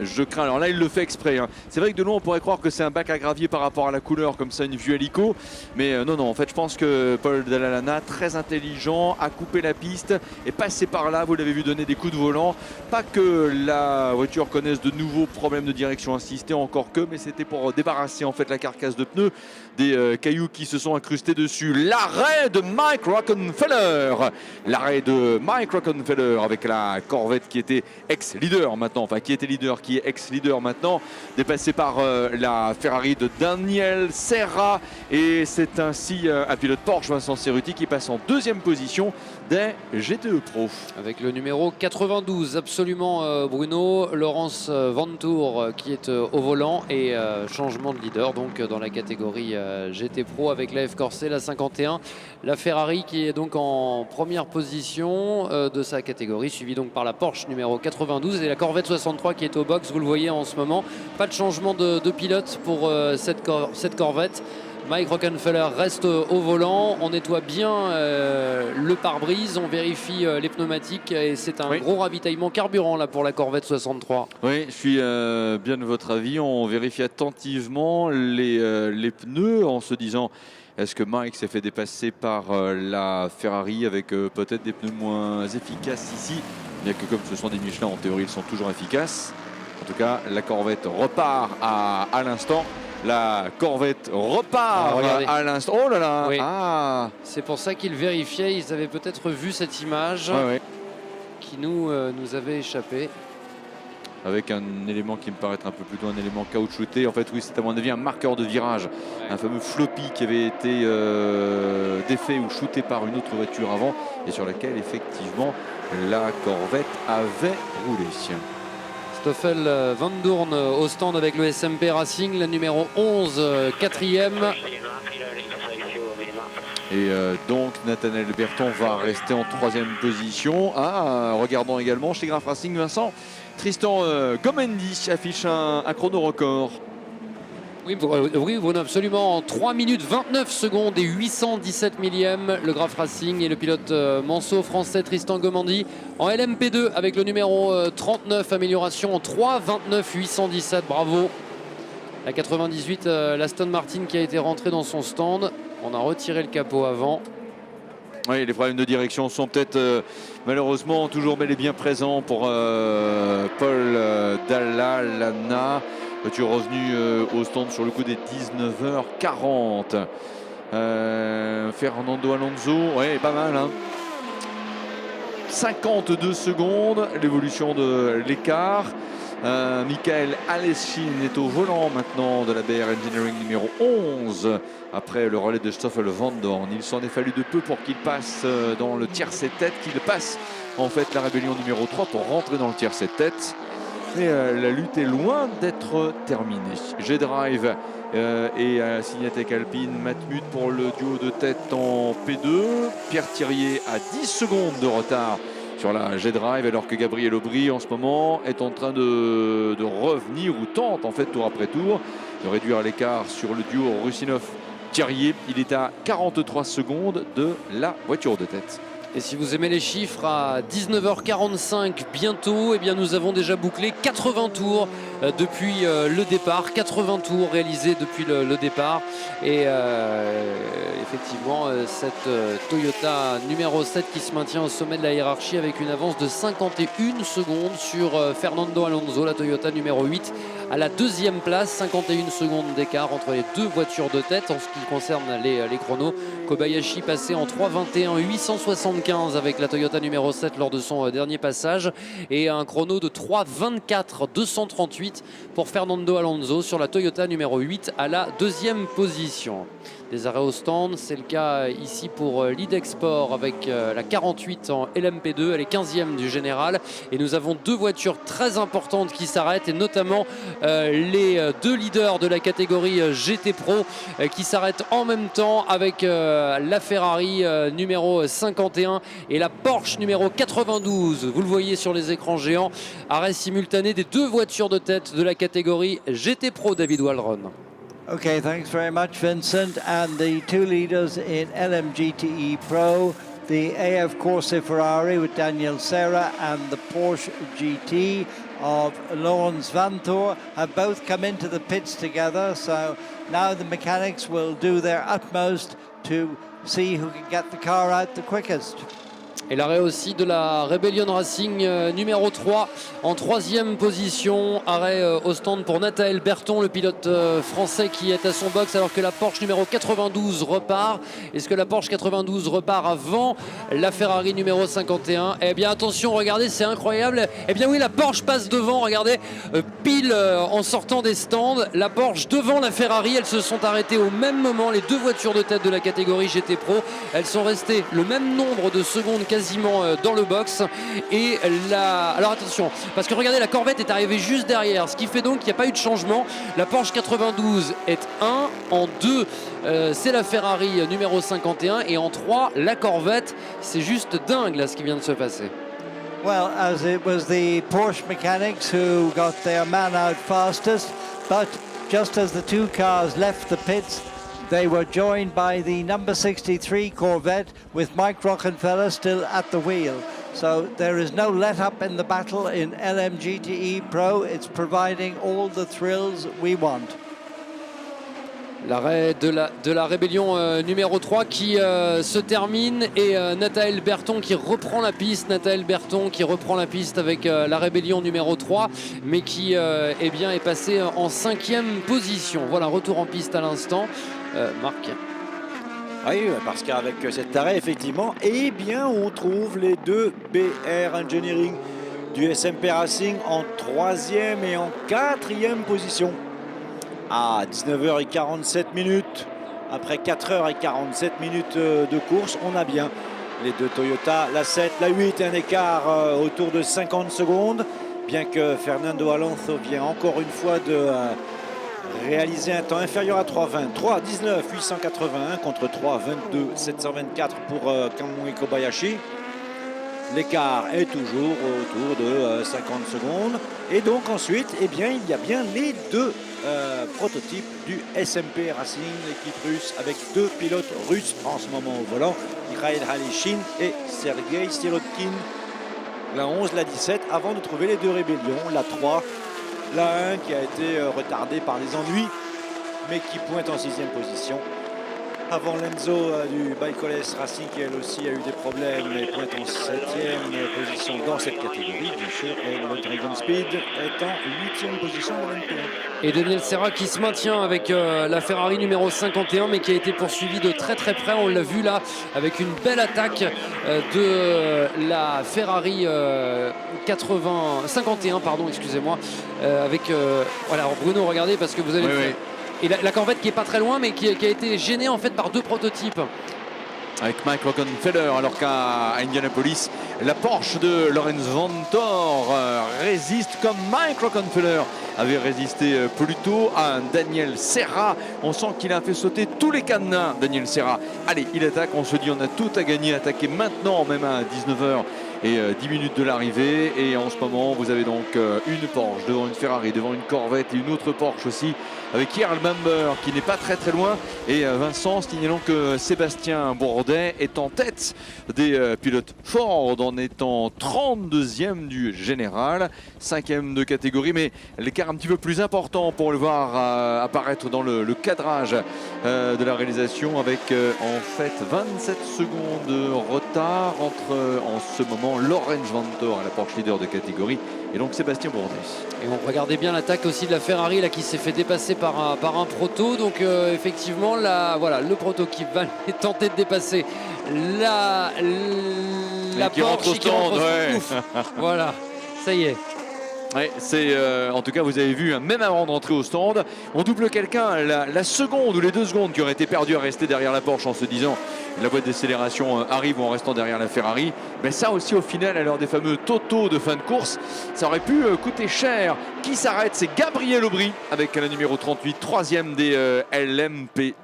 Je crains. Alors là, il le fait exprès. C'est vrai que de loin, on pourrait croire que c'est un bac à gravier par rapport à la couleur, comme ça, une vue hélico. Mais non. En fait, je pense que Paul Dalla, très intelligent, a coupé la piste et passé par là. Vous l'avez vu donner des coups de volant. Pas que la voiture connaisse de nouveaux problèmes de direction assistée, encore que, mais c'était pour débarrasser en fait la carcasse de pneus des cailloux qui se sont incrustés dessus. L'arrêt de Mike Rockenfeller. L'arrêt de Mike Rockenfeller avec la Corvette qui était ex-leader maintenant, enfin qui était leader, qui est ex-leader maintenant, dépassé par la Ferrari de Daniel Serra. Et c'est ainsi un pilote Porsche, Vincent Cerruti, qui passe en deuxième position des GTE Pro. Avec le numéro 92, absolument Bruno, Laurence Vantour qui est au volant et changement de leader donc dans la catégorie GT Pro avec la F Corset, la 51, la Ferrari qui est donc en première position de sa catégorie, suivie donc par la Porsche numéro 92 et la Corvette 63 qui est au box, vous le voyez en ce moment. Pas de changement de pilote pour cette Corvette. Mike Rockenfeller reste au volant, on nettoie bien le pare-brise, on vérifie les pneumatiques et c'est un gros ravitaillement carburant là pour la Corvette 63. Oui, je suis bien de votre avis, on vérifie attentivement les pneus en se disant Est-ce que Mike s'est fait dépasser par la Ferrari avec peut-être des pneus moins efficaces ici? Bien que comme ce sont des Michelin, en théorie, ils sont toujours efficaces. En tout cas, la Corvette repart à l'instant. La Corvette repart à l'instant. Oh là là, oui. C'est pour ça qu'ils vérifiaient. Ils avaient peut-être vu cette image qui nous avait échappé. Avec un élément qui me paraît être un peu plutôt un élément caoutchouté. En fait, oui, c'est à mon avis un marqueur de virage. Un fameux floppy qui avait été défait ou shooté par une autre voiture avant et sur laquelle, effectivement, la Corvette avait roulé. Stoffel Vandoorne au stand avec le SMP Racing, la numéro 11, 4e. Et donc Nathanaël Berton va rester en 3e position. Regardons également chez Graf Racing, Vincent. Tristan Gomendi affiche un chrono record. Oui, Bruno, absolument. En 3 minutes 29 secondes et 817 millièmes, le Graf Racing et le pilote manceau français Tristan Gomendi en LMP2 avec le numéro 39, amélioration en 3 29 817. Bravo. La 98, l'Aston Martin qui a été rentrée dans son stand. On a retiré le capot avant. Oui, les problèmes de direction sont peut-être malheureusement toujours bel et bien présents pour Paul Dalla-Lana. Voiture revenue au stand sur le coup des 19h40. Fernando Alonso, ouais, pas mal. 52 secondes, l'évolution de l'écart. Michael Alessin est au volant maintenant de la BR Engineering numéro 11 après le relais de Stoffel Vandoorne. Il s'en est fallu de peu pour qu'il passe dans le tiercé tête, qu'il passe en fait la rébellion numéro 3 pour rentrer dans le tiercé tête. Et la lutte est loin d'être terminée. G-Drive et Signatec Alpine, Matmut pour le duo de tête en P2. Pierre Thirier à 10 secondes de retard sur la G-Drive, alors que Gabriel Aubry en ce moment est en train de revenir ou tente en fait tour après tour de réduire l'écart sur le duo Russinov-Thirier. Il est à 43 secondes de la voiture de tête. Et si vous aimez les chiffres, à 19h45 bientôt, eh bien nous avons déjà bouclé 80 tours depuis le départ. 80 tours réalisés depuis le départ. Et effectivement, cette Toyota numéro 7 qui se maintient au sommet de la hiérarchie avec une avance de 51 secondes sur Fernando Alonso, la Toyota numéro 8, à la 2e place. 51 secondes d'écart entre les deux voitures de tête en ce qui concerne les chronos. Kobayashi passé en 3:21 875 avec la Toyota numéro 7 lors de son dernier passage, et un chrono de 3:24 238 pour Fernando Alonso sur la Toyota numéro 8 à la 2e position. Des arrêts au stand, c'est le cas ici pour l'Idexport avec la 48 en LMP2, elle est 15e du général, et nous avons deux voitures très importantes qui s'arrêtent, et notamment les deux leaders de la catégorie GT Pro qui s'arrêtent en même temps avec la Ferrari numéro 51 et la Porsche numéro 92. Vous le voyez sur les écrans géants, arrêt simultané des deux voitures de tête de la catégorie GT Pro. David Waldron. Okay, thanks very much, Vincent. And the two leaders in LMGTE Pro, the AF Corse Ferrari with Daniel Serra and the Porsche GT of Laurens Vanthoor, have both come into the pits together. So now the mechanics will do their utmost to see who can get the car out the quickest. Et l'arrêt aussi de la Rebellion Racing numéro 3 en 3e position. Arrêt au stand pour Nathanaël Berton, le pilote français qui est à son box, alors que la Porsche numéro 92 repart. Est-ce que la Porsche 92 repart avant la Ferrari numéro 51? Eh bien attention, regardez, c'est incroyable. Eh bien oui, la Porsche passe devant, regardez, pile en sortant des stands. La Porsche devant la Ferrari, elles se sont arrêtées au même moment, les deux voitures de tête de la catégorie GT Pro. Elles sont restées le même nombre de secondes quasiment dans le box. Et alors attention, parce que regardez, la Corvette est arrivée juste derrière, ce qui fait donc qu'il n'y a pas eu de changement. La Porsche 92 est 1, en 2 c'est la Ferrari numéro 51, et en 3 la Corvette. C'est juste dingue là ce qui vient de se passer. Well, as it was the Porsche mechanics who got their man out fastest, but just as the two cars left the pits, they were joined by the number 63 Corvette with Mike Rockenfeller still at the wheel. So there is no let up in the battle in LMGTE Pro. It's providing all the thrills we want. L'arrêt de la rébellion numéro 3 qui se termine et Nathaël Berton qui reprend la piste. Nathaël Berton qui reprend la piste avec la rébellion numéro 3 mais qui eh bien, est passé en 5e position. Voilà, retour en piste à l'instant. Marc. Oui, parce qu'avec cet arrêt, effectivement, eh bien, on trouve les deux BR Engineering du SMP Racing en 3e et en 4e position. À 19h47 minutes, après 4h47 minutes de course, on a bien les deux Toyota, la 7, la 8, un écart autour de 50 secondes, bien que Fernando Alonso vient encore une fois de réaliser un temps inférieur à 3,20, 3,19, 881 contre 3,22, 724 pour Kamui Kobayashi. L'écart est toujours autour de 50 secondes. Et donc ensuite, eh bien, il y a bien les deux prototypes du SMP Racing, l'équipe russe, avec deux pilotes russes en ce moment au volant, Mikhail Halishin et Sergei Sirotkin. La 11, la 17, avant de trouver les deux rébellions, la 3, la 1 qui a été retardée par les ennuis, mais qui pointe en 6e position. Avant Lenzo du Baicoles Racing qui elle aussi a eu des problèmes et pointe en 7e position dans cette catégorie. Bien sûr, et le Dragon Speed est en 8e position dans l'NP1. Et Daniel Serra qui se maintient avec la Ferrari numéro 51 mais qui a été poursuivi de très très près. On l'a vu là avec une belle attaque de la Ferrari 51 pardon, excusez-moi. Avec voilà, Bruno, regardez parce que vous avez Oui. Et la Corvette qui est pas très loin mais qui a été gênée en fait par deux prototypes. Avec Mike Rockenfeller, alors qu'à Indianapolis, la Porsche de Lorenz Vanthoor résiste comme Mike Rockenfeller avait résisté plus tôt à un Daniel Serra. On sent qu'il a fait sauter tous les cadenas, Daniel Serra. Allez, il attaque, on se dit on a tout à gagner, attaquer maintenant, même à 19h et 10 minutes de l'arrivée. Et en ce moment, vous avez donc une Porsche devant une Ferrari, devant une Corvette et une autre Porsche aussi, avec Jarl Bamber qui n'est pas très très loin. Et Vincent, signalons que Sébastien Bourdet est en tête des pilotes Ford en étant 32e du général, 5e de catégorie, mais l'écart un petit peu plus important pour le voir apparaître dans le cadrage de la réalisation avec en fait 27 secondes de retard entre en ce moment Lorenz Vanthoor à la Porsche leader de catégorie et donc Sébastien Bourdet. Et on regardait bien l'attaque aussi de la Ferrari là, qui s'est fait dépasser par un proto. Donc effectivement voilà, le proto qui va tenter de dépasser la qui Porsche rentre au stand, ouais. Ouf. Voilà, ça y est. Ouais, c'est en tout cas vous avez vu, même avant d'entrer au stand, on double quelqu'un, la seconde ou les 2 secondes qui auraient été perdues à rester derrière la Porsche en se disant la boîte d'accélération arrive en restant derrière la Ferrari. Mais ça aussi au final, à l'heure des fameux totaux de fin de course, ça aurait pu coûter cher. Qui s'arrête? C'est Gabriel Aubry avec la numéro 38, 3e des LMP2.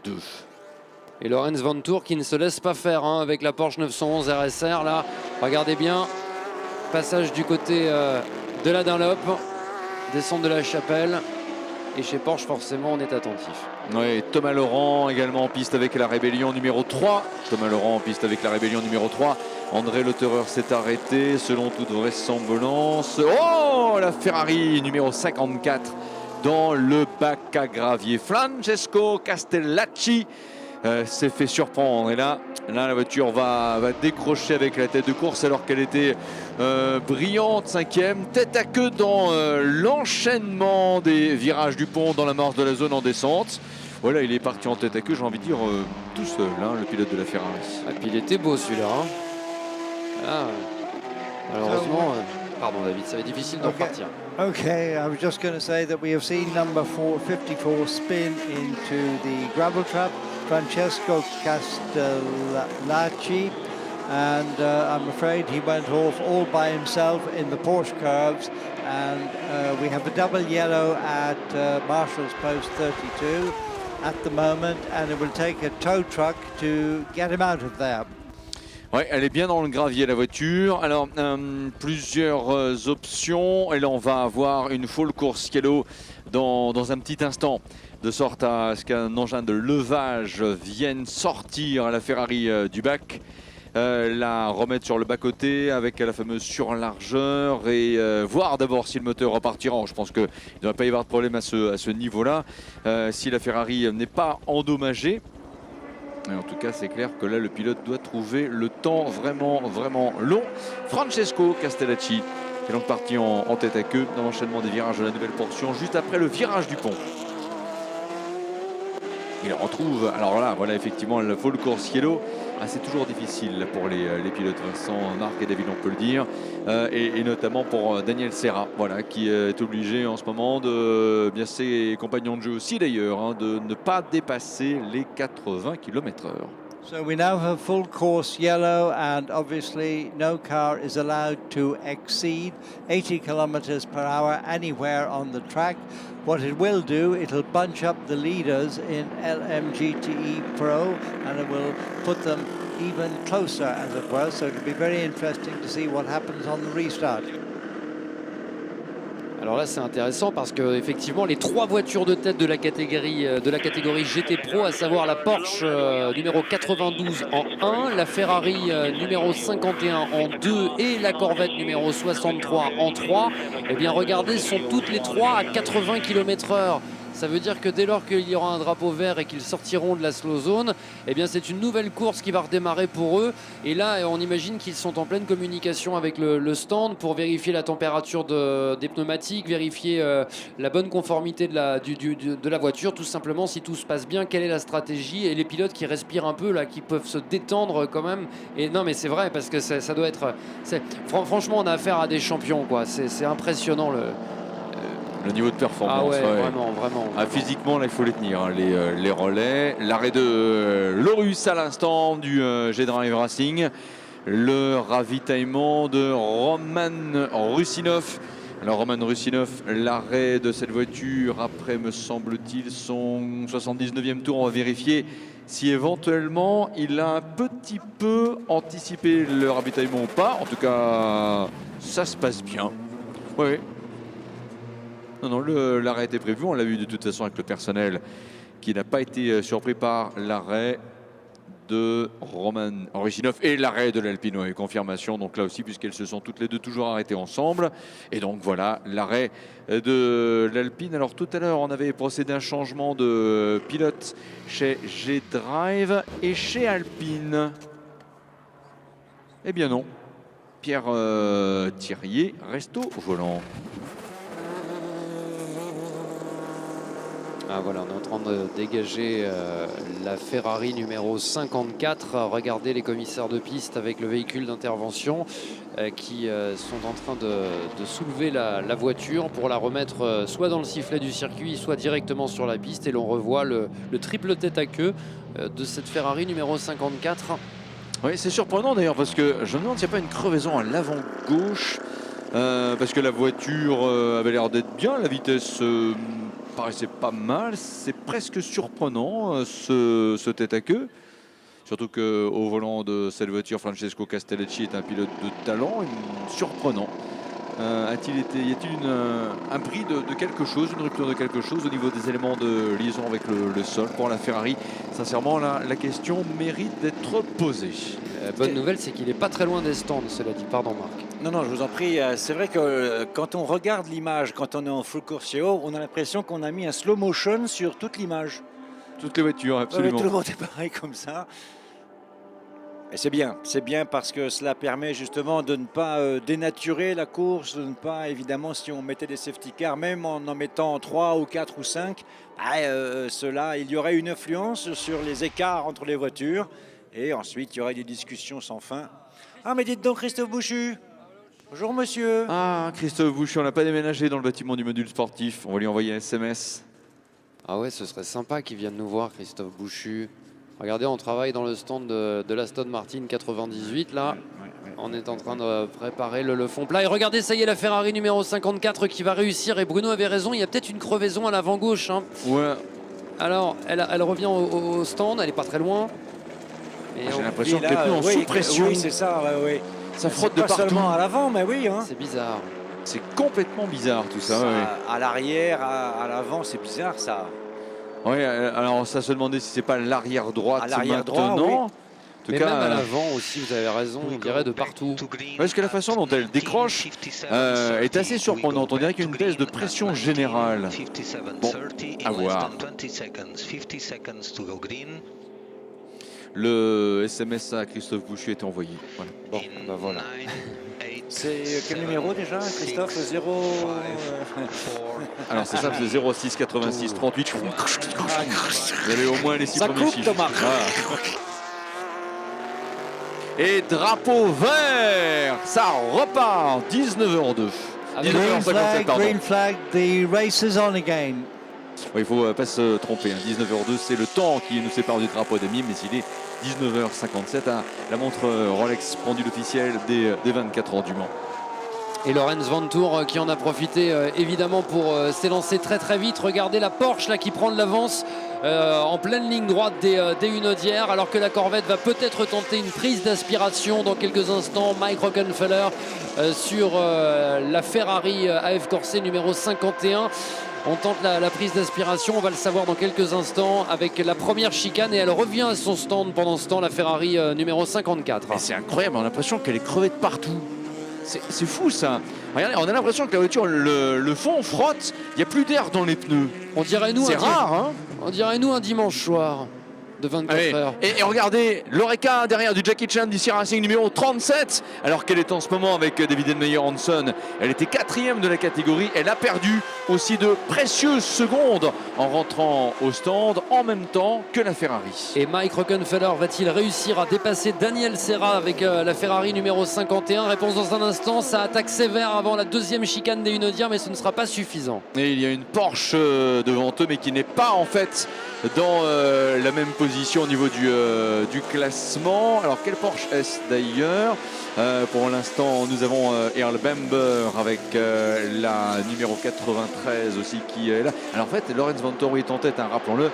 Et Lorenz Vanthoor qui ne se laisse pas faire avec la Porsche 911 RSR là. Regardez bien, passage du côté de la Dunlop, descente de la Chapelle. Et chez Porsche, forcément, on est attentif. Oui, Thomas Laurent également en piste avec la rébellion numéro 3. Thomas Laurent en piste avec la rébellion numéro 3. André Lotterer s'est arrêté selon toute vraisemblance. Oh, la Ferrari numéro 54 dans le bac à gravier. Francesco Castellacci s'est fait surprendre. Et là, la voiture va décrocher avec la tête de course alors qu'elle était brillante, 5e, tête à queue dans l'enchaînement des virages du pont dans la marge de la zone en descente. Voilà, il est parti en tête à queue, j'ai envie de dire tout seul, le pilote de la Ferrari. Et puis il était beau celui-là. Malheureusement, pardon David, ça va être difficile d'en repartir. Okay, I was just going to say that we have seen number 54 spin into the gravel trap, Francesco Castellacci, and I'm afraid he went off all by himself in the Porsche curves, and we have a double yellow at Marshall's post 32 at the moment, and it will take a tow truck to get him out of there. Ouais, elle est bien dans le gravier la voiture. Alors plusieurs options et là on va avoir une full course yellow dans un petit instant, de sorte à ce qu'un engin de levage vienne sortir à la Ferrari du bac. la remettre sur le bas-côté avec la fameuse surlargeur et voir d'abord si le moteur repartira. Je pense qu'il ne devrait pas y avoir de problème à ce niveau-là si la Ferrari n'est pas endommagée. Et en tout cas, c'est clair que là, le pilote doit trouver le temps vraiment long. Francesco Castellacci est donc parti en tête à queue dans l'enchaînement des virages de la nouvelle portion, juste après le virage du pont. Il retrouve, alors là, voilà effectivement le full course yellow. Ah, c'est toujours difficile pour les pilotes, Vincent, Marc et David, on peut le dire, et notamment pour Daniel Serra, voilà, qui est obligé en ce moment de, bien ses compagnons de jeu aussi d'ailleurs, hein, de ne pas dépasser les 80 km/h. So we now have full course yellow, and obviously no car is allowed to exceed 80 kilometers per hour anywhere on the track. What it will do, it'll bunch up the leaders in LMGTE Pro, and it will put them even closer, as it were. So it'll be very interesting to see what happens on the restart. Alors là, c'est intéressant parce que effectivement, les 3 voitures de tête de la catégorie GT Pro, à savoir la Porsche numéro 92 en 1, la Ferrari numéro 51 en 2 et la Corvette numéro 63 en 3, eh bien regardez, sont toutes les 3 à 80 km/h. Ça veut dire que dès lors qu'il y aura un drapeau vert et qu'ils sortiront de la slow zone, eh bien c'est une nouvelle course qui va redémarrer pour eux. Et là, on imagine qu'ils sont en pleine communication avec le stand pour vérifier la température des pneumatiques, vérifier la bonne conformité de la voiture, tout simplement, si tout se passe bien, quelle est la stratégie, et les pilotes qui respirent un peu là, qui peuvent se détendre quand même. Et non, mais c'est vrai parce que ça doit être. Franchement, on a affaire à des champions, quoi. C'est impressionnant Le niveau de performance, ah ouais, vraiment. Ah, physiquement, là, il faut les tenir, hein, les relais. L'arrêt de Lorus à l'instant du G-Drive Racing. Le ravitaillement de Roman Rusinov. Alors, Roman Rusinov, l'arrêt de cette voiture après, me semble-t-il, son 79e tour. On va vérifier si éventuellement il a un petit peu anticipé le ravitaillement ou pas. En tout cas, ça se passe bien. Oui. Non, l'arrêt était prévu, on l'a vu de toute façon avec le personnel qui n'a pas été surpris par l'arrêt de Roman Rusinov et l'arrêt de l'Alpine, oui, confirmation, donc là aussi puisqu'elles se sont toutes les deux toujours arrêtées ensemble. Et donc voilà l'arrêt de l'Alpine. Alors tout à l'heure on avait procédé à un changement de pilote chez G-Drive et chez Alpine. Eh bien non, Pierre Thirier reste au volant. Ah voilà, on est en train de dégager la Ferrari numéro 54. Regardez les commissaires de piste avec le véhicule d'intervention qui sont en train de soulever la voiture pour la remettre soit dans le sifflet du circuit, soit directement sur la piste. Et l'on revoit le triple tête à queue de cette Ferrari numéro 54. Oui, c'est surprenant d'ailleurs parce que je me demande s'il n'y a pas une crevaison à l'avant gauche parce que la voiture avait l'air d'être bien, la vitesse paraissait pas mal, c'est presque surprenant ce tête à queue, surtout qu'au volant de cette voiture, Francesco Castellacci est un pilote de talent, surprenant. Y a-t-il un bris de quelque chose, une rupture de quelque chose au niveau des éléments de liaison avec le sol pour la Ferrari? Sincèrement, la question mérite d'être posée. Bonne nouvelle, c'est qu'il n'est pas très loin des stands, cela dit. Pardon, Marc. Non, je vous en prie. C'est vrai que quand on regarde l'image, quand on est en full course yellow, on a l'impression qu'on a mis un slow motion sur toute l'image. Toutes les voitures, absolument. Tout le monde est pareil comme ça. Et c'est bien parce que cela permet justement de ne pas dénaturer la course, de ne pas, évidemment, si on mettait des safety cars, même en mettant 3 ou 4 ou 5, il y aurait une influence sur les écarts entre les voitures. Et ensuite, il y aurait des discussions sans fin. Ah, mais dites donc, Christophe Bouchu. Bonjour, monsieur. Ah, Christophe Bouchu, on n'a pas déménagé dans le bâtiment du module sportif. On va lui envoyer un SMS. Ah ouais, ce serait sympa qu'il vienne nous voir, Christophe Bouchu. Regardez, on travaille dans le stand de l'Aston Martin 98, là. Ouais. On est en train de préparer le fond plat. Et regardez, ça y est, la Ferrari numéro 54 qui va réussir. Et Bruno avait raison, il y a peut-être une crevaison à l'avant gauche. Hein. Ouais. Alors, elle revient au stand, elle n'est pas très loin. J'ai l'impression qu'elle est plus en sous-pression. Oui, c'est ça, oui. Ça frotte de pas partout. Seulement à l'avant, mais oui. Hein. C'est bizarre. C'est complètement bizarre tout ça. Ouais. À l'arrière, à l'avant, c'est bizarre ça. Oui, alors on s'est demandé si c'est pas l'arrière droite maintenant. Oui. tout Mais cas, même à l'avant aussi, vous avez raison, on dirait de partout. parce que la façon dont elle décroche est assez surprenante. On dirait qu'il y a une baisse de pression générale. Bon, à voir. Le SMS à Christophe Boucher est envoyé. Voilà. Bon, ben voilà. C'est quel numéro déjà, Christophe? 0. Alors c'est ça, c'est 06 86 38. Vous avez au moins les 6 Ça premiers coupe, chiffres. Thomas. Voilà. Et drapeau vert, ça repart. 19h02. Avec Green 19h57, flag, pardon. green flag, the race is on again. Il ne faut pas se tromper. 19h02, c'est le temps qui nous sépare du drapeau d'Ami, mais il est 19h57. La montre Rolex pendule officielle des 24 heures du Mans. Et Lorenz Vanthoor qui en a profité évidemment pour s'élancer très très vite. Regardez la Porsche là qui prend de l'avance en pleine ligne droite des Hunaudières, alors que la Corvette va peut-être tenter une prise d'aspiration dans quelques instants. Mike Rockenfeller sur la Ferrari AF Corse numéro 51. On tente la prise d'aspiration, on va le savoir dans quelques instants avec la première chicane, et elle revient à son stand pendant ce temps, la Ferrari numéro 54. Et c'est incroyable, on a l'impression qu'elle est crevée de partout. C'est fou ça. Regardez, on a l'impression que la voiture, le fond frotte, il n'y a plus d'air dans les pneus. On dirait nous, C'est rare, hein. on dirait nous un dimanche soir de 24 Allez, heures. et regardez, l'Oreca derrière du Jackie Chan d'ici Racing numéro 37, alors qu'elle est en ce moment avec David Edmeyer Hanson. Elle était 4e de la catégorie. Elle a perdu aussi de précieuses secondes en rentrant au stand en même temps que la Ferrari. Et Mike Rockenfeller va-t-il réussir à dépasser Daniel Serra avec la Ferrari numéro 51? Réponse dans un instant. Ça attaque sévère avant la deuxième chicane des Hunaudières, mais ce ne sera pas suffisant. Et il y a une Porsche devant eux, mais qui n'est pas en fait dans la même position au niveau du classement. Alors quelle Porsche est-ce d'ailleurs? Pour l'instant nous avons Earl Bamber avec la numéro 93 aussi qui est là. Alors en fait Lorenz Vanthoor est en tête, hein, rappelons-le.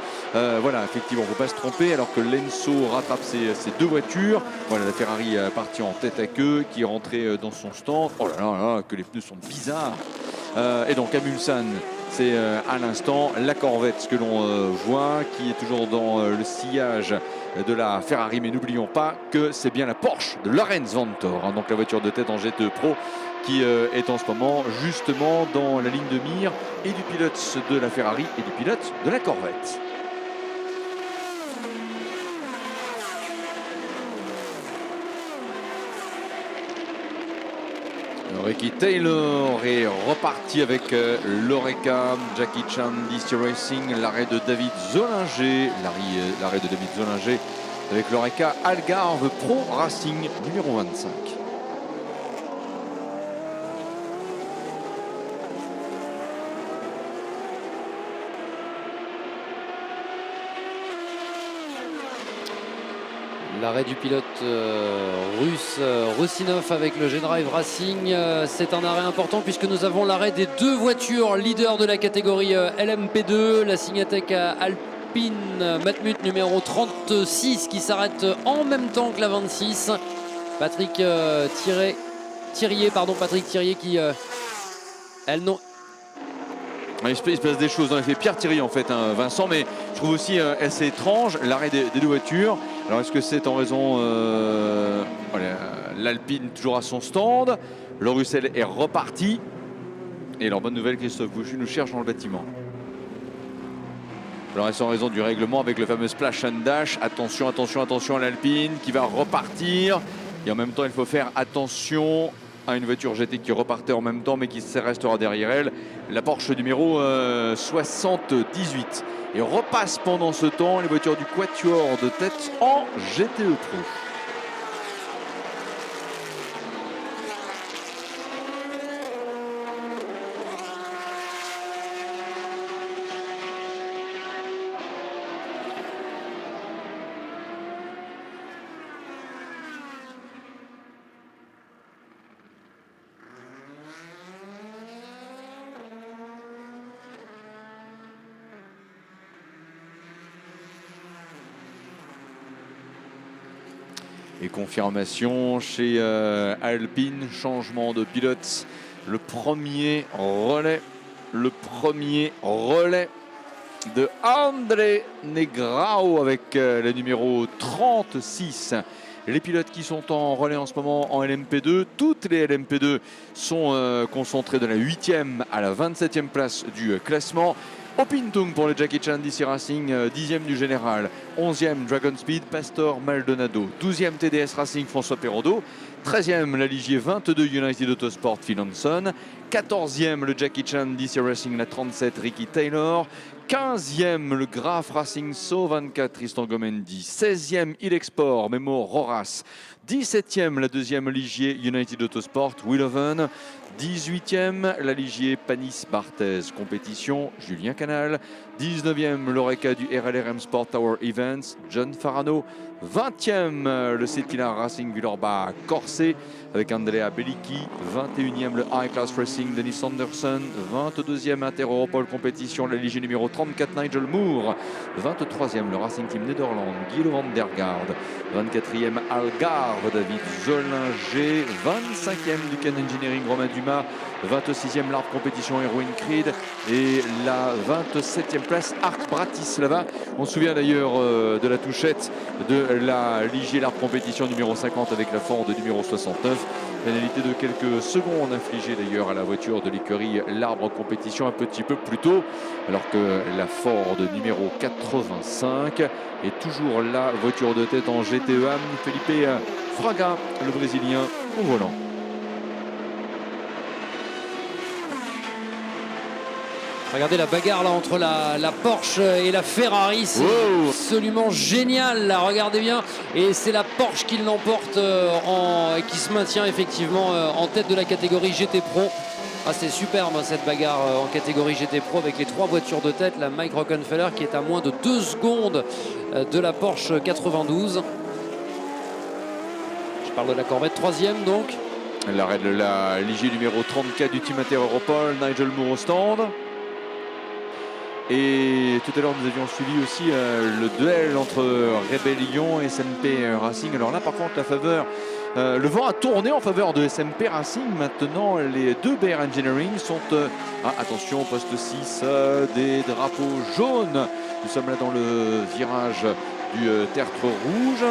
Voilà, effectivement on ne peut pas se tromper, alors que Lenso rattrape ses deux voitures. Voilà, la Ferrari partie en tête à queue, qui est rentrée dans son stand. Oh là là, que les pneus sont bizarres. Et donc Amundsen, c'est à l'instant la Corvette que l'on voit, qui est toujours dans le sillage de la Ferrari, mais n'oublions pas que c'est bien la Porsche de Lorenz Vanthoor, hein, donc la voiture de tête en GT Pro, qui est en ce moment justement dans la ligne de mire et du pilote de la Ferrari et du pilote de la Corvette. Ricky Taylor est reparti avec l'Oreca, Jackie Chan, DC Racing, l'arrêt de David Zollinger, l'arrêt de David Zollinger avec l'Oreca Algarve Pro Racing numéro 25. L'arrêt du pilote russe Russinov avec le G-Drive Racing, c'est un arrêt important puisque nous avons l'arrêt des deux voitures leaders de la catégorie LMP2, la Signatec Alpine Matmut numéro 36 qui s'arrête en même temps que la 26. Patrick Thirier qui elle non. Il se passe des choses dans l'effet Pierre Thierry en fait, hein, Vincent, mais je trouve aussi assez étrange l'arrêt des deux voitures. Alors est-ce que c'est en raison voilà, l'Alpine toujours à son stand, le Russell est reparti, et alors bonne nouvelle, Christophe Boucher nous cherche dans le bâtiment. Alors est-ce en raison du règlement avec le fameux splash and dash? Attention, attention, attention à l'Alpine qui va repartir, et en même temps il faut faire attention à une voiture GT qui repartait en même temps mais qui restera derrière elle, la Porsche numéro 78, et repasse pendant ce temps les voitures du quatuor de tête en GTE Pro. Et confirmation chez Alpine, changement de pilote, le premier relais de André Negrao avec le numéro 36. Les pilotes qui sont en relais en ce moment en LMP2, toutes les LMP2 sont concentrées de la 8e à la 27e place du classement. Opintung pour le Jackie Chan DC Racing, 10e du général, 11e Dragon Speed, Pastor Maldonado, 12e TDS Racing, François Perrodo, 13e la Ligier 22 United Autosport, Phil Hanson, 14e le Jackie Chan DC Racing, la 37 Ricky Taylor, 15e le Graf Racing So 24 Tristan Gomendi, 16e Il Export Memo Roras, 17e la deuxième Ligier United Autosport Willoven, 18e la Ligier Panis Barthez Compétition Julien Canal, 19e l'Oreca du RLRM Sport Tower Events John Farano, 20e le Cetila Racing Villeurbanne Corset avec Andrea Bellicchi, 21e le High Class Racing Denis Anderson, 22e Inter-Europol Compétition la Ligier numéro 34 Nigel Moore, 23e le Racing Team Nederland Guido van der Gaard, 24e Algarve David Zollinger, 25e Ducan Engineering Romain Dumas, 26e l'Arc Compétition Erwin Creed et la 27e place Arc Bratislava. On se souvient d'ailleurs de la touchette de la Ligier l'Arc Compétition numéro 50 avec la Ford numéro 69. Pénalité de quelques secondes infligée d'ailleurs à la voiture de l'écurie l'Arbre Compétition un petit peu plus tôt, alors que la Ford numéro 85 est toujours la voiture de tête en GTEA. Felipe Fraga, le Brésilien, au volant. Regardez la bagarre là entre la Porsche et la Ferrari, c'est absolument génial là, regardez bien, et c'est la Porsche qui l'emporte qui se maintient effectivement en tête de la catégorie GT Pro. Ah, c'est superbe cette bagarre en catégorie GT Pro avec les trois voitures de tête, la Mike Rockenfeller qui est à moins de 2 secondes de la Porsche 92. Je parle de la Corvette 3e donc. L'arrêt de la Ligier numéro 34 du Team Inter-Europol, Nigel Moore au stand. Et tout à l'heure nous avions suivi aussi le duel entre Rebellion et SMP Racing. Alors là par contre la faveur, le vent a tourné en faveur de SMP Racing. Maintenant les deux BR Engineering sont, attention poste 6, des drapeaux jaunes. Nous sommes là dans le virage du tertre rouge.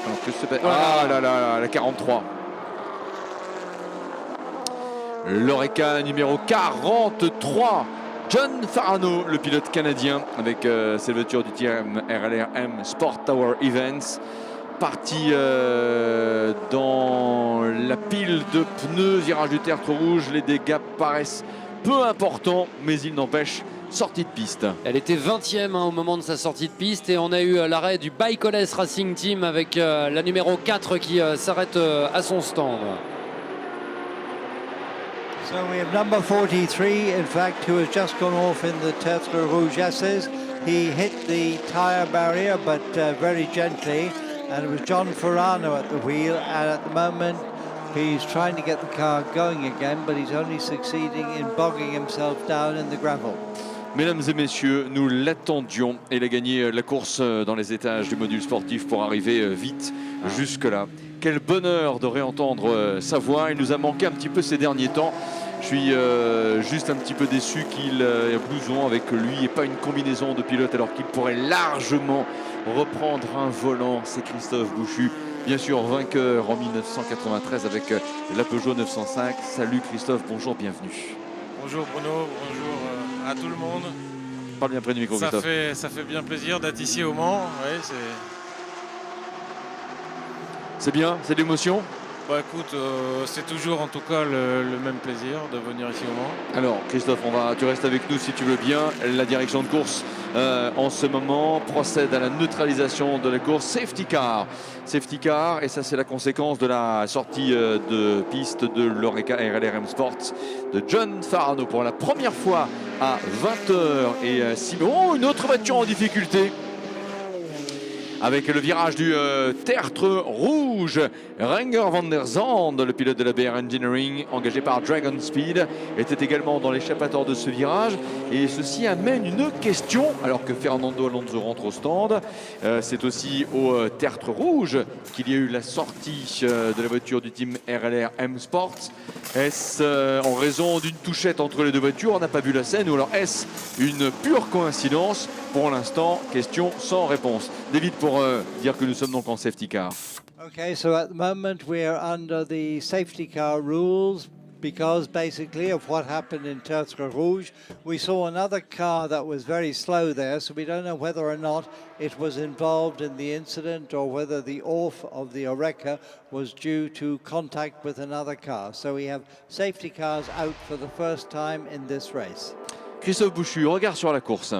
Alors que se passe, la 43. L'Oreca numéro 43, John Farano, le pilote canadien, avec cette voiture du team RLRM Sport Tower Events, parti dans la pile de pneus, virage du tertre rouge. Les dégâts paraissent peu importants, mais il n'empêche, sortie de piste. Elle était 20e au moment de sa sortie de piste, et on a eu l'arrêt du Bikoles Racing Team avec la numéro 4 qui s'arrête à son stand. So we have number 43, in fact, who has just gone off in the Tertre Rouge SS. He hit the tyre barrier, but very gently, and it was John Farano at the wheel, and at the moment he's trying to get the car going again, but he's only succeeding in bogging himself down in the gravel. Mesdames et messieurs, nous l'attendions et il a gagné la course dans les étages du module sportif pour arriver vite jusque-là. Quel bonheur de réentendre sa voix. Il nous a manqué un petit peu ces derniers temps. Je suis juste un petit peu déçu qu'il ait un blouson avec lui et pas une combinaison de pilote, alors qu'il pourrait largement reprendre un volant. C'est Christophe Bouchu, bien sûr vainqueur en 1993 avec la Peugeot 905. Salut Christophe, bonjour, bienvenue. Bonjour Bruno, bonjour à tout le monde. Parle bien près du micro, Christophe. Ça fait bien plaisir d'être ici au Mans. Ouais, c'est bien, c'est de l'émotion. Bah écoute, c'est toujours en tout cas le même plaisir de venir ici au Mans. Alors Christophe, tu restes avec nous si tu veux bien. La direction de course en ce moment procède à la neutralisation de la course. Safety car, et ça c'est la conséquence de la sortie de piste de l'Oreca RLRM Sport de John Farano pour la première fois à 20h et 6. Oh, une autre voiture en difficulté. avec le virage du tertre rouge. Renger van der Zande, le pilote de la BR Engineering, engagé par Dragon Speed, était également dans l'échappatoire de ce virage. Et ceci amène une question, alors que Fernando Alonso rentre au stand. C'est aussi au tertre rouge qu'il y a eu la sortie de la voiture du team RLR M Sports. Est-ce en raison d'une touchette entre les deux voitures? On n'a pas vu la scène, ou alors est-ce une pure coïncidence? Pour l'instant, question sans réponse. David, pour dire que nous sommes donc en safety car. Okay, so at the moment we are under the safety car rules because basically of what happened in Tertre Rouge. We saw another car that was very slow there, so we don't know whether or not it was involved in the incident or whether the off of the Oreca was due to contact with another car. So we have safety cars out for the first time in this race. Christophe Bouchu, regard sur la course.